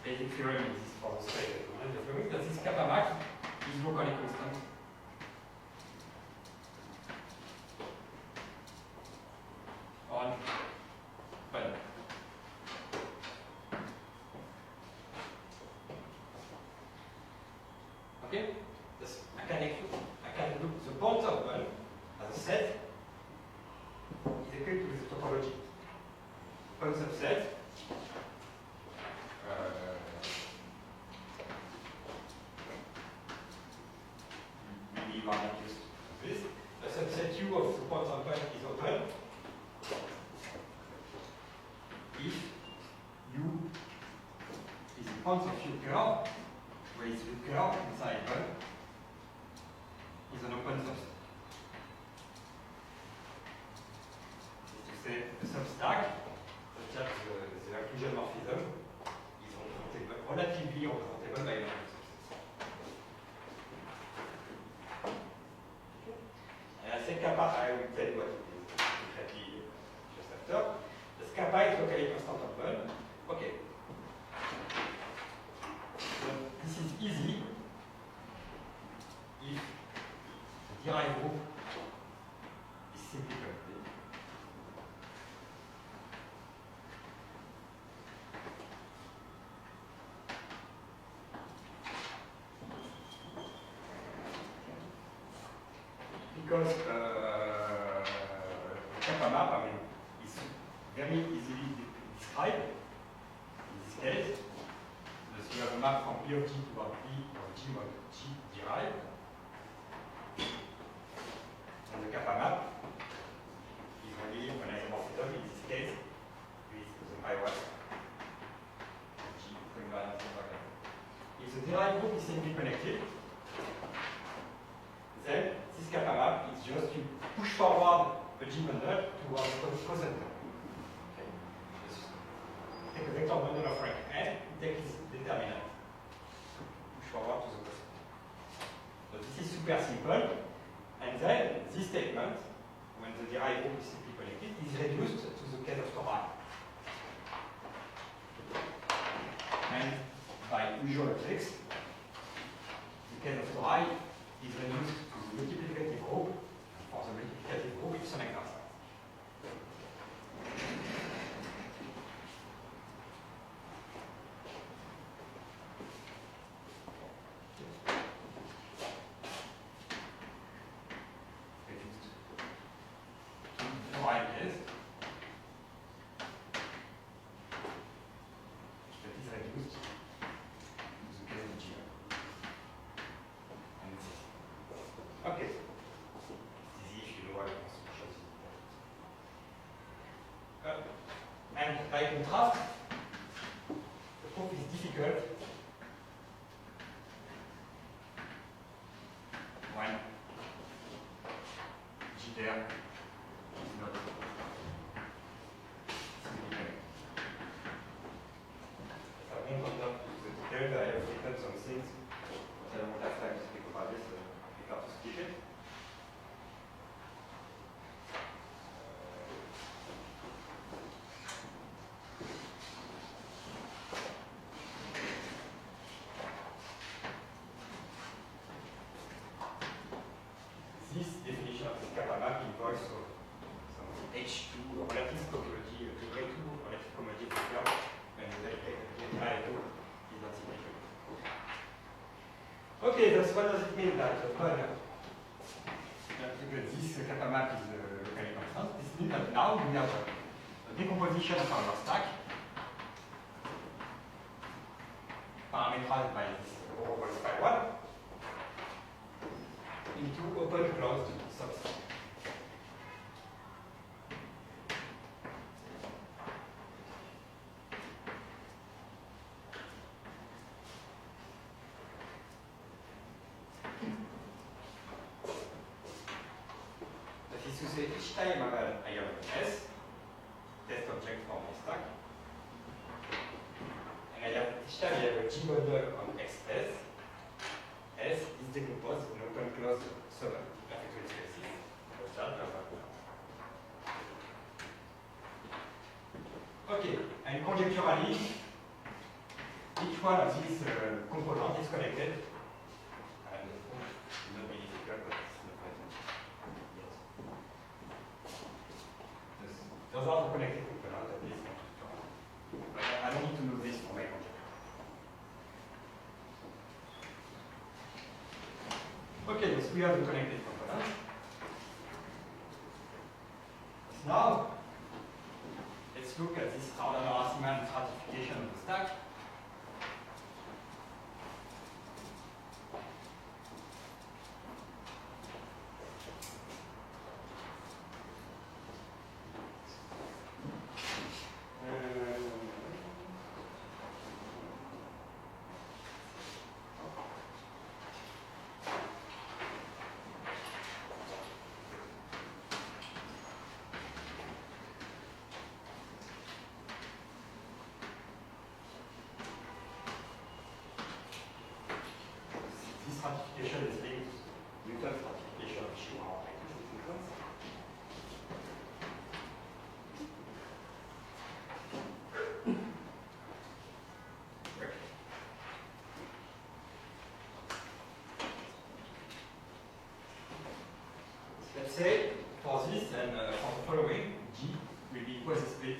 Basic theorem is for the space. The following that this kappa max is locally constant. On open subset. Maybe you are not used to this. The subset U of the point sample is open if U is the point of U curve, where is U curve inside one is an open subset. To say the substack, such as the inclusion morphism, is relatively representable by an open subset. And I think kappa, I will tell you what it is exactly just after. The kappa is locally constant open. Okay. So this is easy if the derived group is simply connected. Because kappa map, I mean, is very easily described in this case. So you have a map from P of G to one P of G one G derived. And the kappa map is only an isomorphism in this case with the I1 G prime. If the derived group is simply connected, then this kappa map is just to push forward a G bundle towards the cosine. Okay. Just take a vector bundle of rank n, take its determinant, push forward to the cosine. So this is super simple. And then this statement, when the derived group is simply connected, is reduced to the case of Tori. And by usual tricks, the case of Tori is reduced to the multiplicative group. For the multiplicative group, it's an exercise. And by contrast, the proof is difficult when G there is not significant. I won't go down to the details. I have written some things, but I won't have time to speak about this. I prefer to skip it. This definition of the kappa map involves some H2 relative cohomology, H2 relative cohomology vector, and the I2 is not significant. Okay, that's what does it mean that this kappa map is locally constant? This means that now we have a decomposition of our stack parameterized by this rho equals phi 1 into open closed subset. That is to say, each time I have an S, test object for my stack, and each time I have a G bundle on XS, S is decomposed in open closed perfectly spaces. Okay, and conjecturally, each one of these components is connected. And it will not be difficult, but it's not present yet. Those are the connected components, at least. But I don't need to know this for my conjecture. Okay, so we have the connected components. Now, let's let's look at this Hardan-Rasiman stratification of the stack. Stratification is linked to Newton stratification of Shimura. Let's say for this and for the following, G will be quasi-split.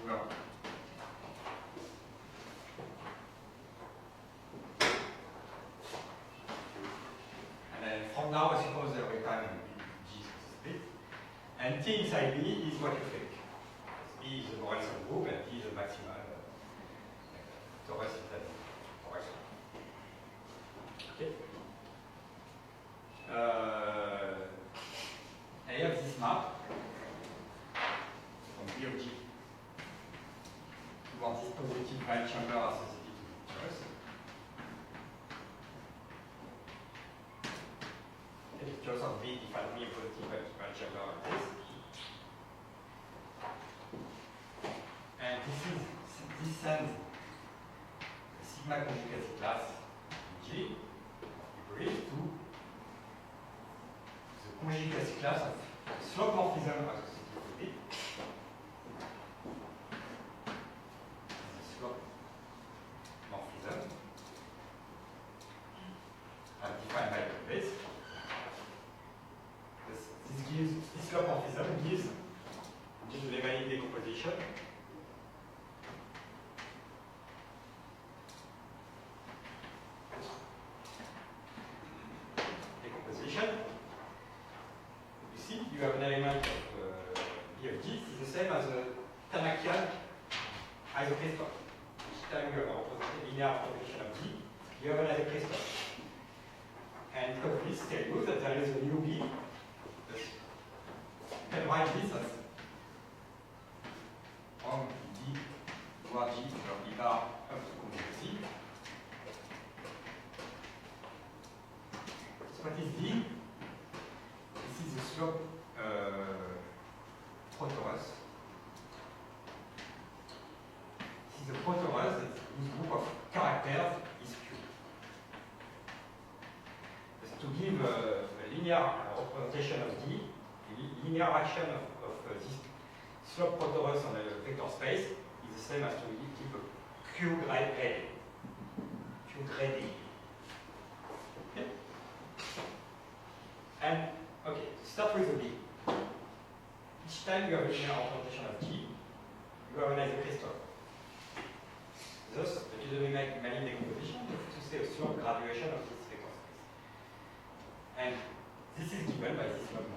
Well, from now, I suppose the time will be G split. And T inside B is what you think. B is the Morrison group and T is the maximal torus inside torus. Okay. I have this map from B of G towards this positive right chamber associated to torus. Just of B define me a positive right chamber like this. And this sends the sigma conjugate class G equal to the conjugate class of slope morphism associated to B. The slope morphism defined by the base. This slope morphism gives the Levanic decomposition. You see, you have an element of B of G. It's the same as a Tanakian isocrystal. Each time you have a linear representation of G, you have an isocrystal. And because of this, tell you that there is a new B. You can write this as from D toward G from B bar up to conjugate C. So what is D? This is the slope protorus. This is the protorus whose group of characters is Q. Just to give a linear representation of D, linear action of this slope protorus on a vector space is the same as to give a Q grade A. Q grade A. Okay? And, okay, start with the B. Each time you have a linear representation of G, you have an isocrystal. Thus, the Dynamic Manin decomposition to say a slope graduation of this vector space. And this is given by this slope model.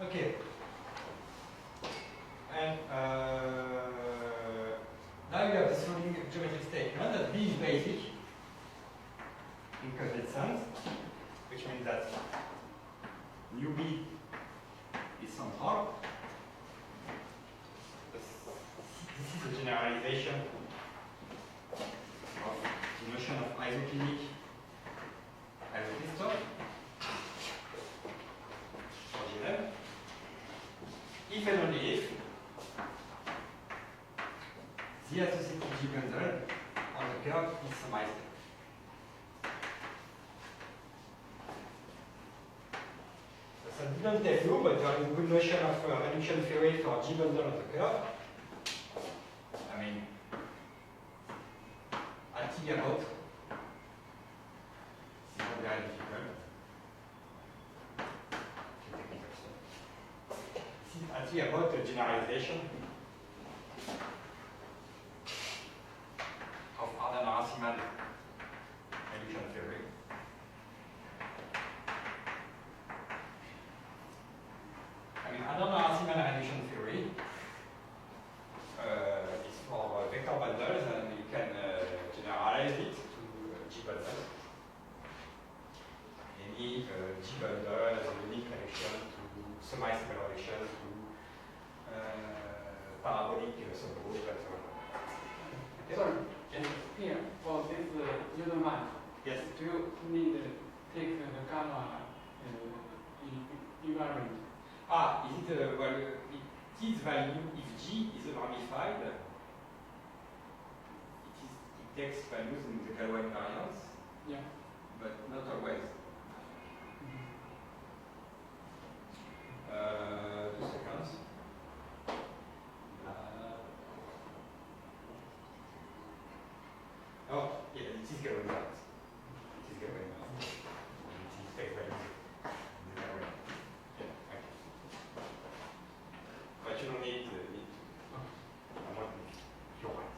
Okay. And now you have this following geometric statement that B is basic in causal sense, which means that nu B is central. This is a generalization of the notion of isoclinic isocrystal for GLM. If and only if the associated G bundle on the curve is semi-stable. So I didn't tell you, but there is a good notion of reduction theory for G bundle on the curve. I mean, I think about it's not very difficult. I think about the generalization of Arden-Racimand reduction theory. I mean, Arden-Racimand reduction theory is for vector bundles, and you can generalize it to G bundles. Any G bundle has a unique reduction to semi-stable reduction to parabolic subgroup and so on. Okay. Sorry, yes. Here, for this Newton line, Yes. do you need to take the gamma invariant? Is it, well, its value, if G is ramified, it takes values in the Galois invariance, Yeah. but not always. 2 seconds. Oh, yeah, it is Galois invariance. It is Galois invariance. It takes values in the Galois. Yeah, okay. But you don't need you're right.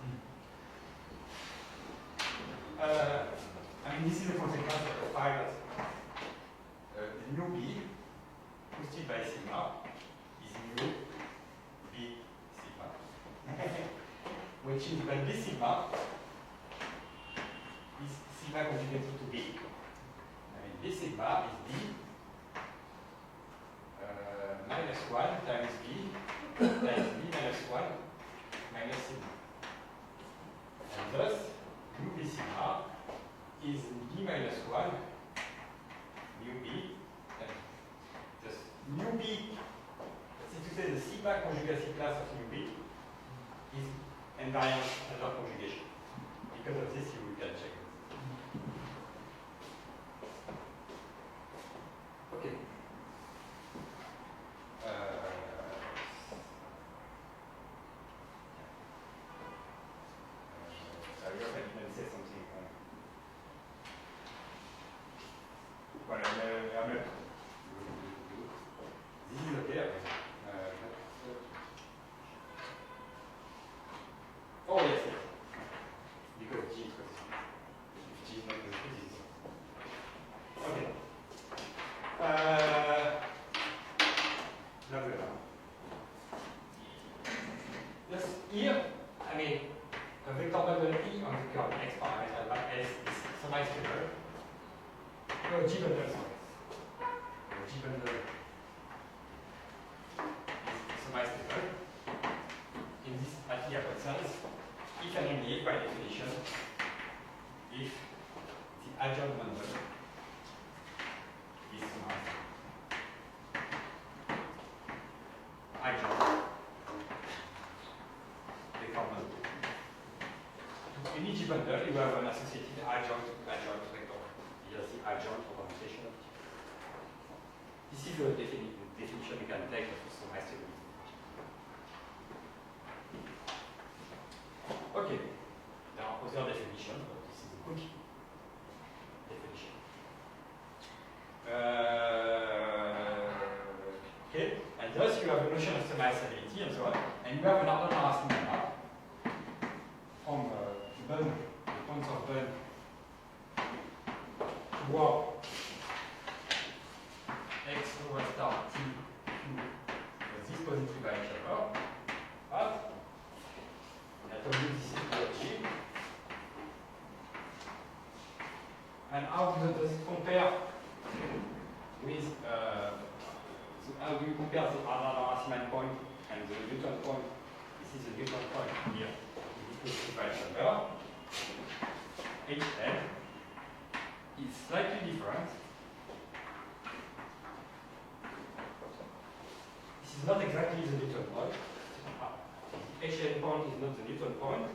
I mean, this is a consequence of the fact that nu B boosted by sigma is nu B sigma. Which is that B sigma is sigma conjugated to B. I mean, B sigma is B minus 1 times B times B minus 1 minus sigma. And thus, nu B sigma is B minus 1 nu B. And thus, nu B, c'est to say the sigma conjugacy class of nu B is invariant under conjugation. Because of this, you can check this. Okay. Sorry, I didn't say something. Well, this is okay. Oh, yes, yes. Because G is positive. If G is not positive, it's okay. Just here, I mean, a vector bundle E on the curve X parameter by S is semi-stable. No, G bundle, sorry. G bundle is semi-stable. In this at sense, if and only if, by definition, if the adjoint bundle is semi-stable. Adjoint. In each bundle, you have an associated adjoint vector. Here's the adjoint representation of it. This is the definition you can take of semi-stability. Okay, there are other definitions, but this is a good definition. Okay, and thus you have a notion of semi-stability and so on, and you have an Arden-Racimand map from the points of Bun toward X over star T to this positive by each other. But I told you this is G. And how does it compare with how do you compare the Arden-Racimand point and the Newton point? This is the Newton point here. HN is slightly different. This is not exactly the Newton point. H endpoint is not the Newton point.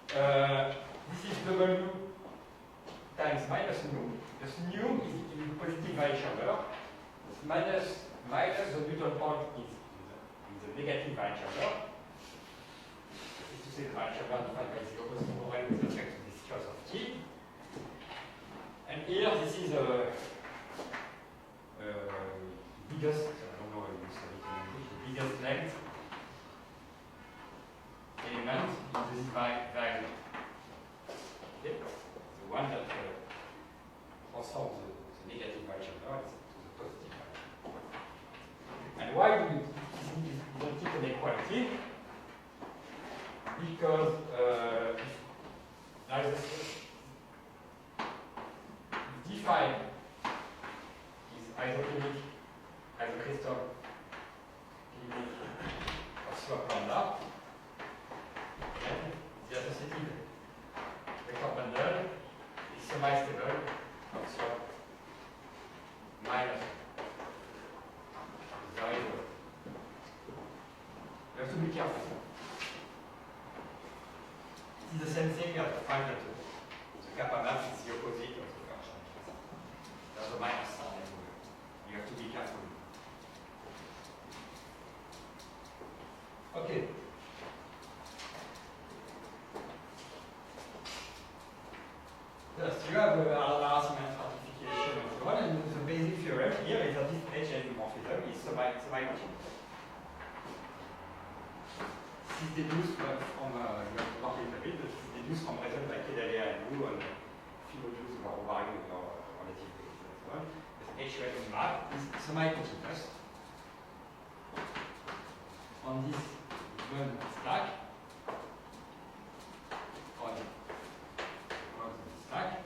This is W times minus nu. This nu is in positive Weich chamber. Minus the Newton point is the negative Weich chamber. This is to say the Weich chamber defined by the opposite model with respect to this curve of T. And here, this is a biggest, I don't know how you say it in English, the biggest length element in this value. Okay? The one that transforms the negative Weich chamber to the positive value. And why do we don't keep an equality? Because there is define is isoclinic as a crystal clinic of slope lambda. And the associated vector bundle is semi-stable of slope minus 0. You have to be careful. It is the same thing at the final two. The kappa map is the opposite of the function. There's a minus sign everywhere. You have to be careful. Okay. Yes, you have Arrhenius stratification and so on, and the basic theorem here is that this H isomorphism is semi-continuous. This is deduced from, you have to work a little bit, but this is deduced from results by Kedalia and Wu on philosophies or varying or relative ways and so on. The H map is semi-continuous on this one stack. On this stack.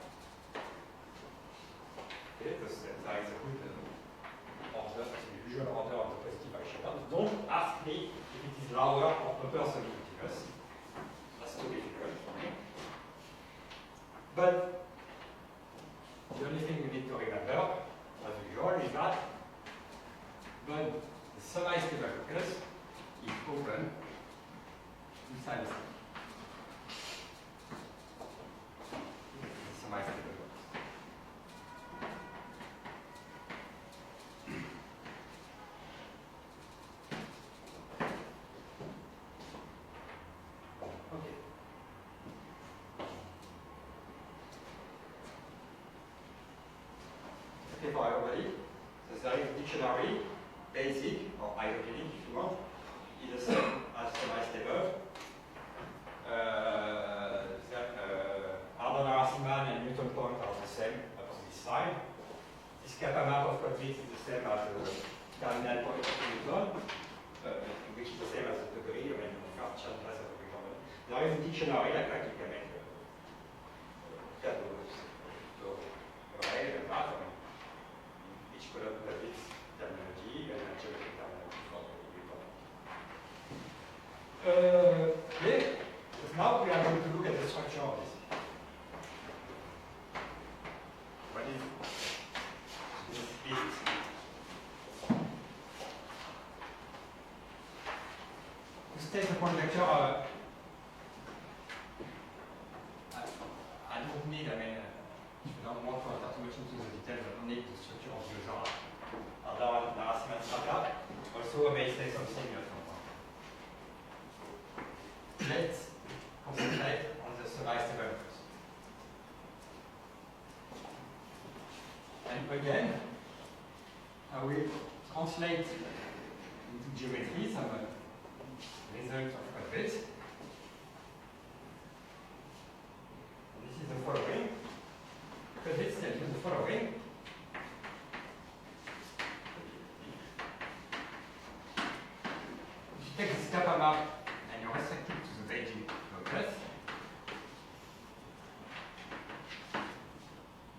Okay, there is a good order, the usual order of the positive action. Don't ask me if it is lower or upper semi-continuous. That's too difficult for me. But the only thing you need to remember, as usual, is that when the semi-stable locus is open inside the state. The semi-stable locus. Okay. Okay for everybody. So there is a dictionary, basic or isoclinic if you want, is the same as semi-stable. Arrhenius and Newton point are the same up on this side. This kappa map of Kotvitz is the same as the terminal point of Newton, which is the same as the degree of an partial class of the vector. There is a dictionary like that you can make array and that on each column of its terminology and actually terminology for the vector. Okay, so now we are going to look at the structure of this. What is this bit? To state the point vector, I don't need, if you don't want to enter too much into the details, I don't need the structure of the user. Arrhenius strata. Also, I may say something at some point. Let's concentrate on the semi-stable locus. And again, I will translate into geometry some results of Kotvitz. This is the following. Kotvitz tells you the following. If you take this kappa map and you restrict it to the Beijing locus,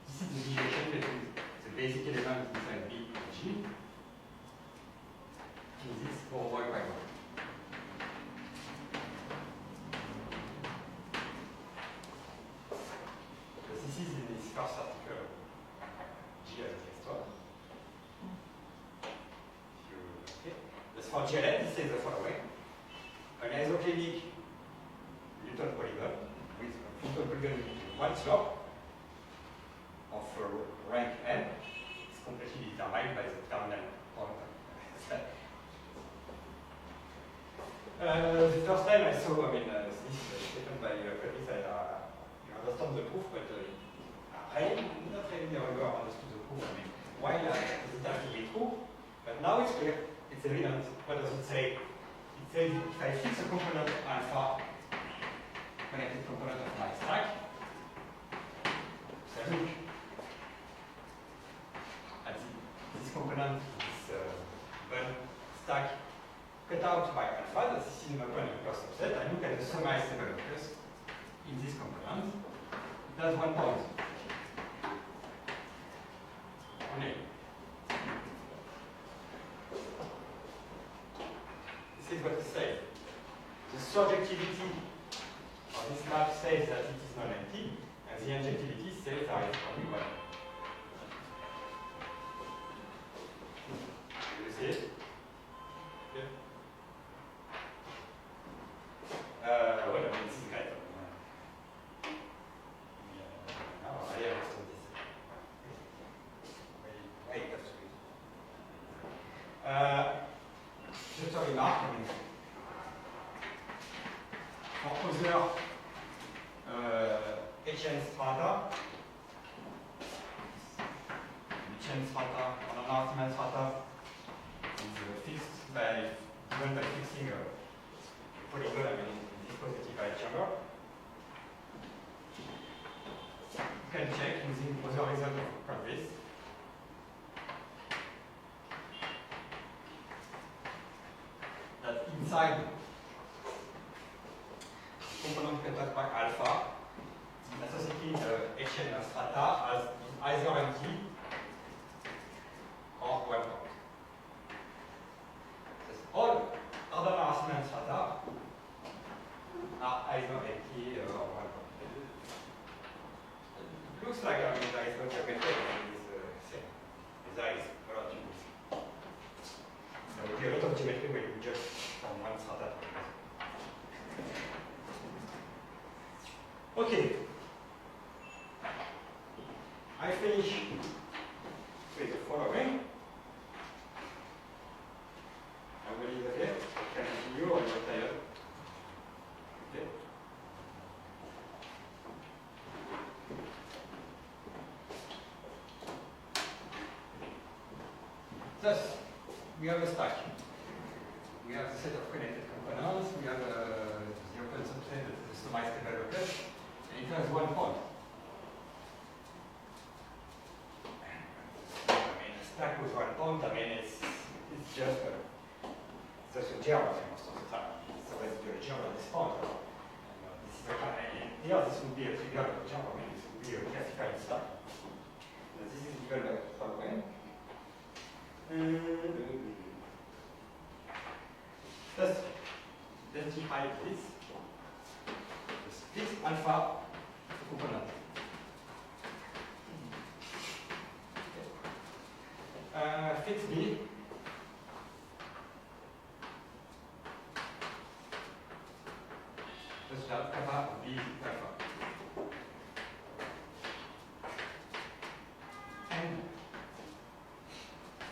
this is the deviation between the basic element inside B and G in this 4 y by 1. Because this is in this first article, G as a vector. Okay. As for GLN, this is the following. An isoclinic Newton polygon with a Newton polygon with one slope of rank n. It's completely determined by the terminal point. The first time I saw, this statement by Curtis, you understand the proof, but I not really never understood the proof. Why is it actually true? But now it's clear, it's evident. What does it say? It says if I fix a component alpha, connected component of my stack, so look at this component, this bun stack cut out by alpha, this is an open plus subset. I look at the summarized developers in this component. It has 1 point. Only. This is what it says. The surjectivity of this map says that it is non-empty, and the injectivity says there is only 1. Do you see it? Yeah. Well, this is right. Now I understand this. Wait, that's good. Just a remark. For other HN strata, on an Artiman strata is fixed by, given by fixing a polygon, in this positive right chamber. You can check using other result of this. That inside the component cut out by alpha, the associated HN strata is either empty or 1 point. All other Artiman strata are either empty or 1 point. It looks like there is no geometry in this thing. There is a lot of geometry. There will be a lot of geometry when you just from one strata to another. Okay. I finish with the following. I will leave it here. I can continue or you're tired. Okay. Thus, we have a stack. We have a set of connected components. We have the open subset, the summarized developers, and it has 1 point. A stack with 1 point, it's just a geometry most of the time. So let's do a geometry at this point. This is here, this would be a trivial geometry. This would be a classified stack. And this is given by the following. Thus, identify this fixed alpha component. Fixed B. Thus, that kappa of B alpha. And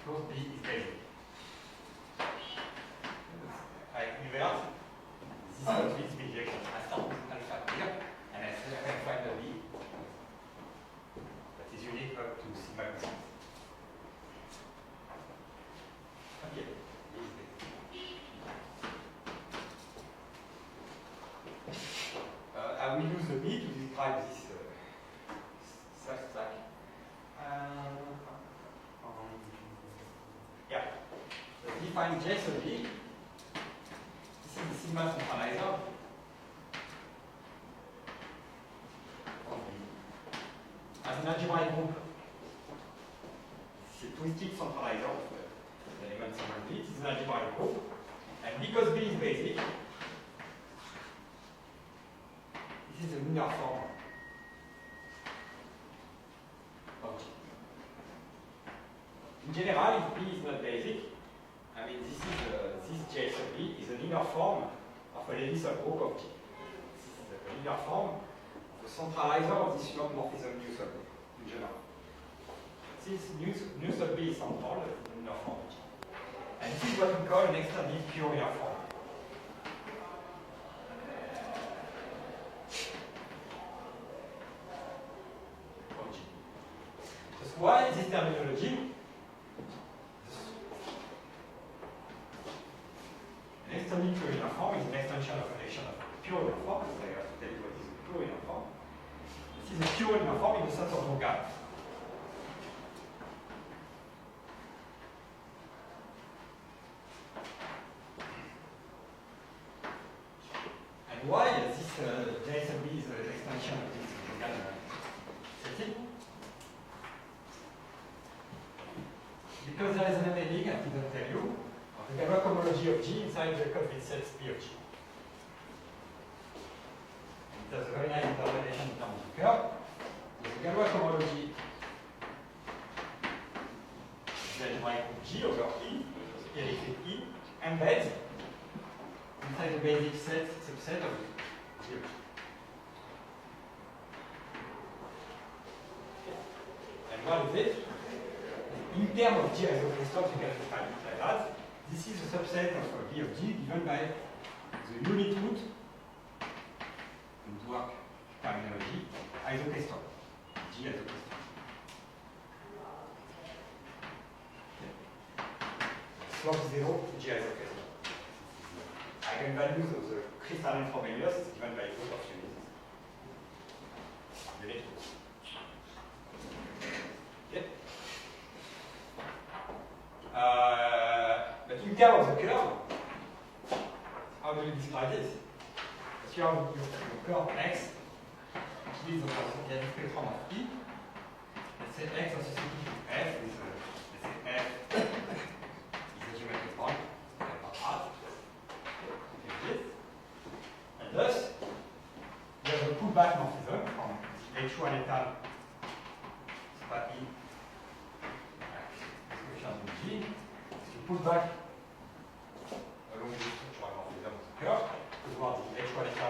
close B is basic. I invert this of this bijection. I start with alpha here, and I can find a B that is unique up to sigma constant. Okay. I will use the B to describe this stack. Yeah. So define J sub B. This is the sigma centralizer of B. As an algebraic group, it's a twisted centralizer of the elements of B. It is an algebraic group. And because B is basic, this is a linear form of G. In general, if B is not basic, this J sub B is a linear form of of a Levi subgroup of G. This is a linear form of the centralizer of this morphism nu sub B in general. Since nu sub B is central, it's a linear form of G. And this is what we call an extended pure linear form. Of G. Just why this terminology? An extended pure linear form is an extension of a pure linear form. So I have to tell you what is a pure linear form. This is a pure linear form in the sense of locale. And why this JSB is an extension of this locale setting? Because there is an embedding, I didn't tell you, of the Galois homology of G inside the complete set P of G. It has a very nice interpretation in terms of curve. The Galois homology Z y G over E, electric E, embeds inside the basic set subset of G of G. And what is it? In terms of G isocrystals, you can define it like that. This is a subset of B of G given by the unit root, in work terminology, isocrystal. G isocrystal. Slope 0 G isocrystal. Eigenvalues of the crystalline Frobenius is given by root of units. Unit root. Okay. But in terms of the curve, how do you describe this? Because you have your curve X, which is the spectrum of E. Let's say X associated to F is, let's say F is a geometric point, and thus, you have a pullback morphism from H1 eta spa E coefficient of G. So you pull back along the structural morphism of the curve towards the H1 eta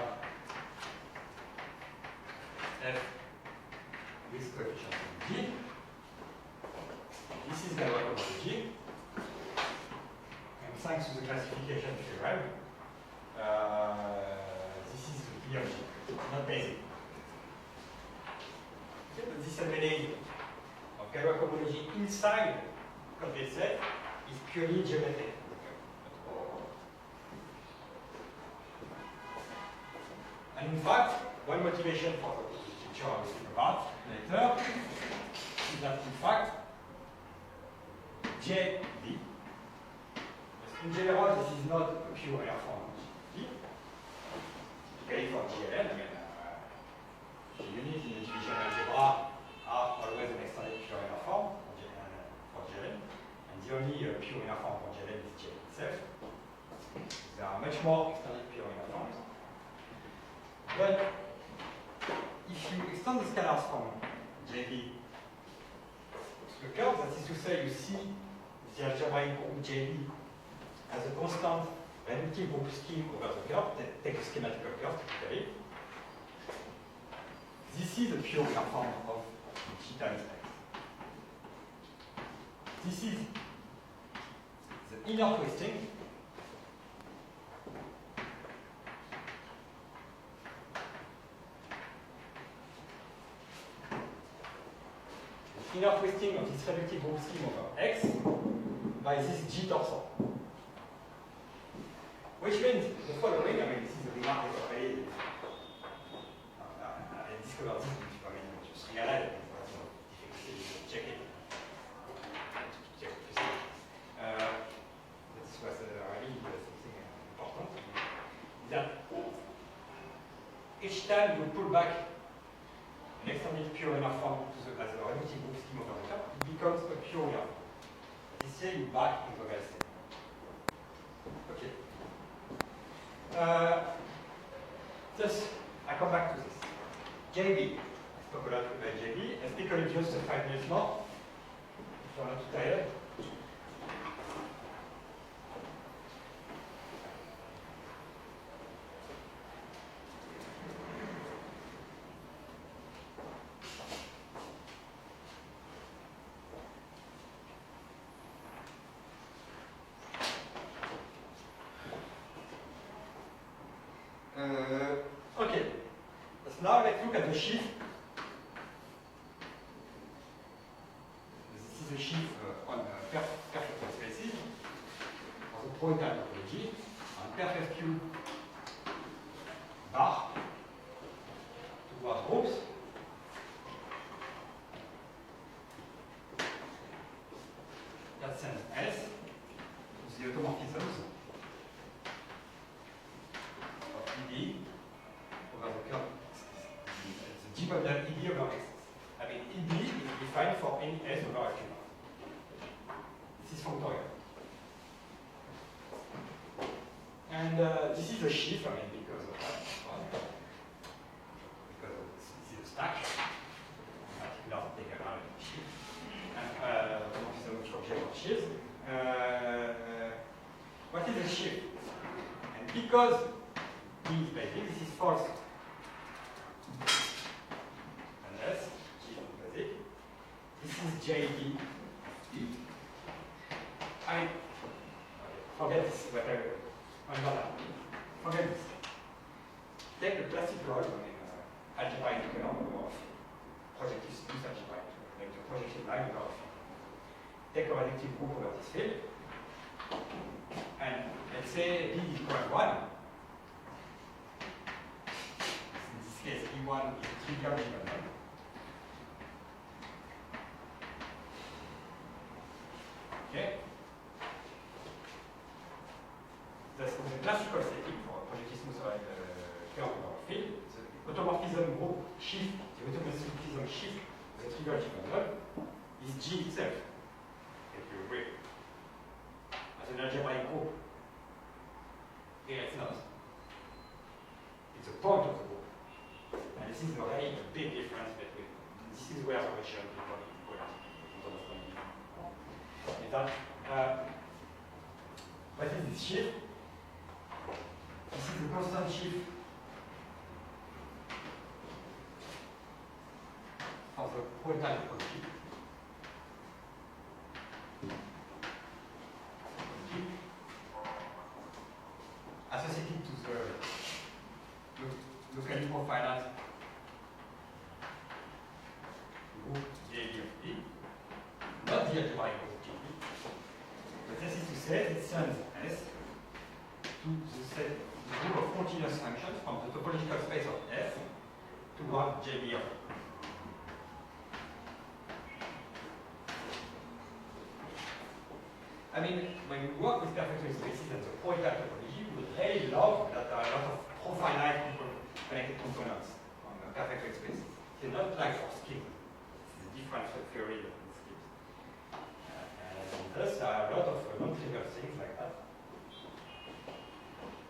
F with coefficient of G. This is the Galois homology. And thanks to the classification theorem, this is the P of G, not basic. Okay, but this embedding of Galois homology inside the complete set is purely geometric. And in fact, one motivation for the picture I will speak about later is that in fact, JD, in general, this is not a pure linear form of G. Typically for GLN, I mean, the units in the division algebra are always an extended pure linear form for GLN, and the only pure linear form for GLN is J itself. There are much more extended pure linear forms. But if you extend the scalars from JB to the curve, that is to say, you see the algebraic group JB as a constant reductive group scheme over the curve, take a schematical curve typically. This is a pure linear form of G times X. This is the inner twisting of this reductive group scheme over X by this G torsor. Which means the following, I mean, this is a remark that I discovered this, I mean, just realized it, it was not difficult to check it. This was really something important. That each time you pull back an extended pure linear form to the, as a reductive group scheme over the curve, it becomes a pure linear form. This year you back into the state. Okay. Thus, I come back to this. JB. I spoke a lot about JB. I speak only just 5 minutes more. If you're not too tired. Okay, so now let's look at the shift. This is a shift on perfect spaces for the point-time topology on perfect cube bar towards groups. That sends S to the automorphisms of ED over the curve. The G model ED over X. I mean, ED is defined for any S over Q. This is functorial. And this is a shift, I mean, because of that. Because this is a stack. Particular taken out of the shift. And shifts. What is a shift? And because D is basic, this is false. Unless G is basic. This is JD. I mean, forget this, whatever. Forget this. Take the classical algebraic curve of projective space algebraic, like the projection line of take a reductive group over this field, and let's say D is equal to 1. In this case, E1 is a trivial dimension. Okay? That's the classical setting for a projective smooth curve over field. The automorphism group shift, the automorphism shift of the trivial dimension is G itself. If you agree. As an algebraic group. Here it's not. It's a point of the group. And this is already a big difference between. This is where the ratio people is that what is this shift? This is the constant shift of the point-time topology. Associated to the locally profiled group JD of D, not the algebraic group JD. But this is to say it sends S to the set, the group of continuous functions from the topological space of F toward JD of D. I mean, when we work with perfect spaces and the point-time topology, we would really love that there are a lot of profile-like connected components on the perfect spaces. It's not like for schemes. It's a different theory of schemes. And thus, there are a lot of non-trivial things like that.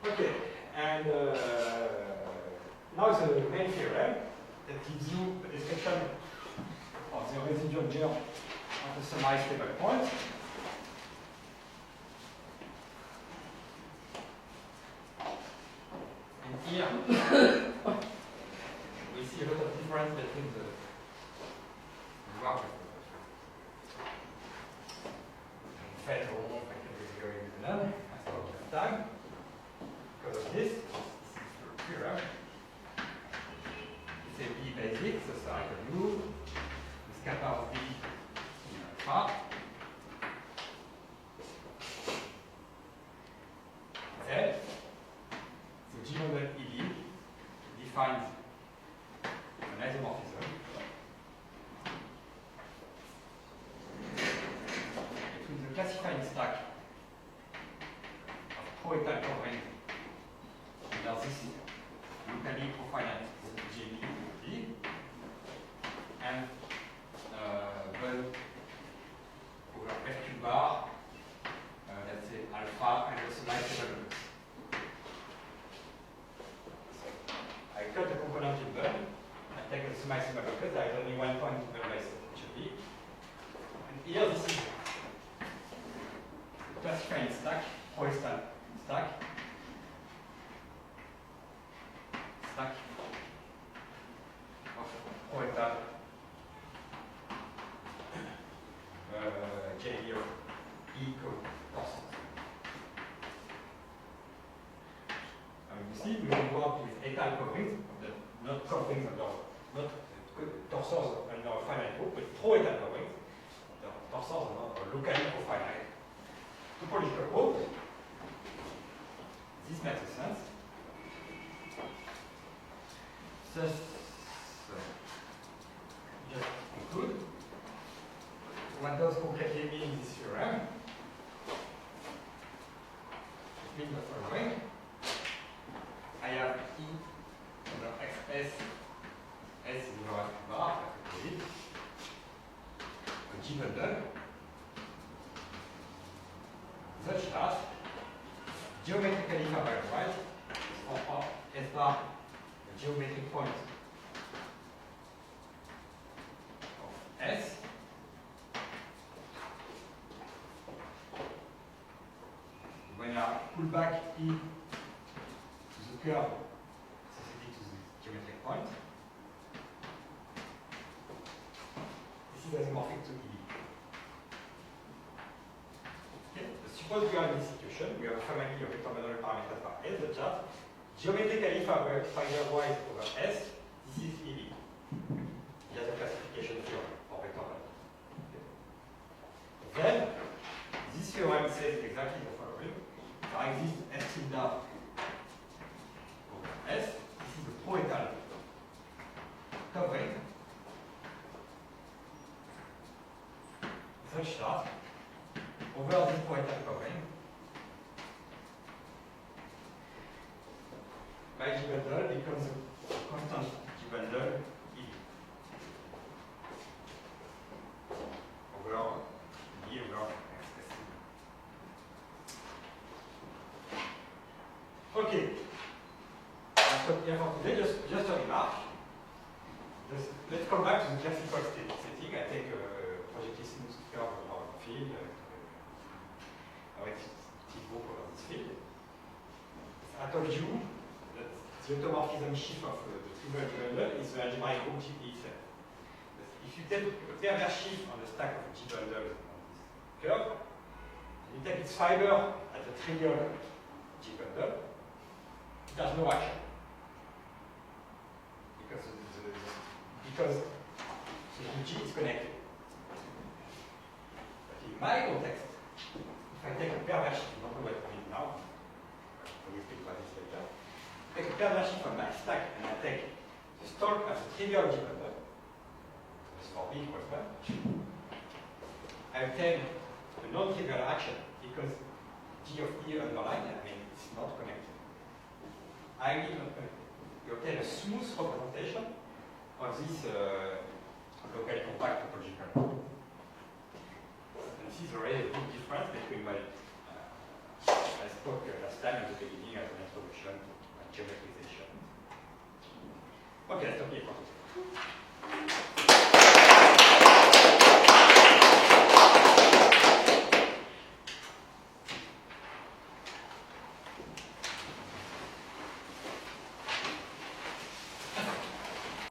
Okay, and now the main theorem that gives you a description of the residual germ of the semi-stable point. Here, we see a lot of difference between the work fait au time. Because of this is the theorem. It's a B basic, so I can do the scatter of B in alpha. Then the G model ED defines an isomorphism between the classifying stack of point-time covering under this locally profiled JD and well over FQ bar, let's say alpha and the semi-stable limits. I cut the component in burn, I take the semi-stable because there is only one point in the base, it should be. And here this is the classifying stack, Poisson stack. Stack of Poisson JD of E constant. You see, we will work poetal coverings, not coverings under, not torsors under a finite group, but poetal coverings, torsors under a locally profinite topological group. This makes sense. Thus, just conclude. What does concretely mean this theorem? It means the following. I have E under XS, S is the bar, a G bundle, such that geometrically factorized for S bar, the geometric point of S, when I pull back E to the curve associated to the geometric point, this is isomorphic to E. Okay. Suppose we are in this situation, we have a family of vector bundle parameters by S, such that geometrically factorized over S, this is EV. Just a classification theorem for vector bundle. Okay. Then, this theorem says exactly the following. There exists S tilde over S. This is the poetal covering such that over this poetal covering, my G bundle becomes a constant G bundle E over E over XS. Okay. I'll stop here for today. Just a remark. Let's come back to the classical setting. I take a projective smooth curve over the field. Over this field. I told you that the automorphism sheaf of the trivial G bundle is the algebraic group GP itself. If you take a perverse sheaf on the stack of G bundles on this curve, and you take its fiber at the trivial G bundle, it has no action. Because the G is connected. But in my context, if I take a perverse sheaf, I don't know what it means now, we will speak about this later. Take a perverse sheaf on my stack and I take the stalk as a trivial G bundle, as for B equals 1, I obtain a non-trivial action because G of E underline, I mean, it's not connected. I am not connected. You obtain a smooth representation of this locally compact topological group. And this is already a big difference between what I spoke last time at the beginning as an introduction to geometrization. Okay, let's stop here for today.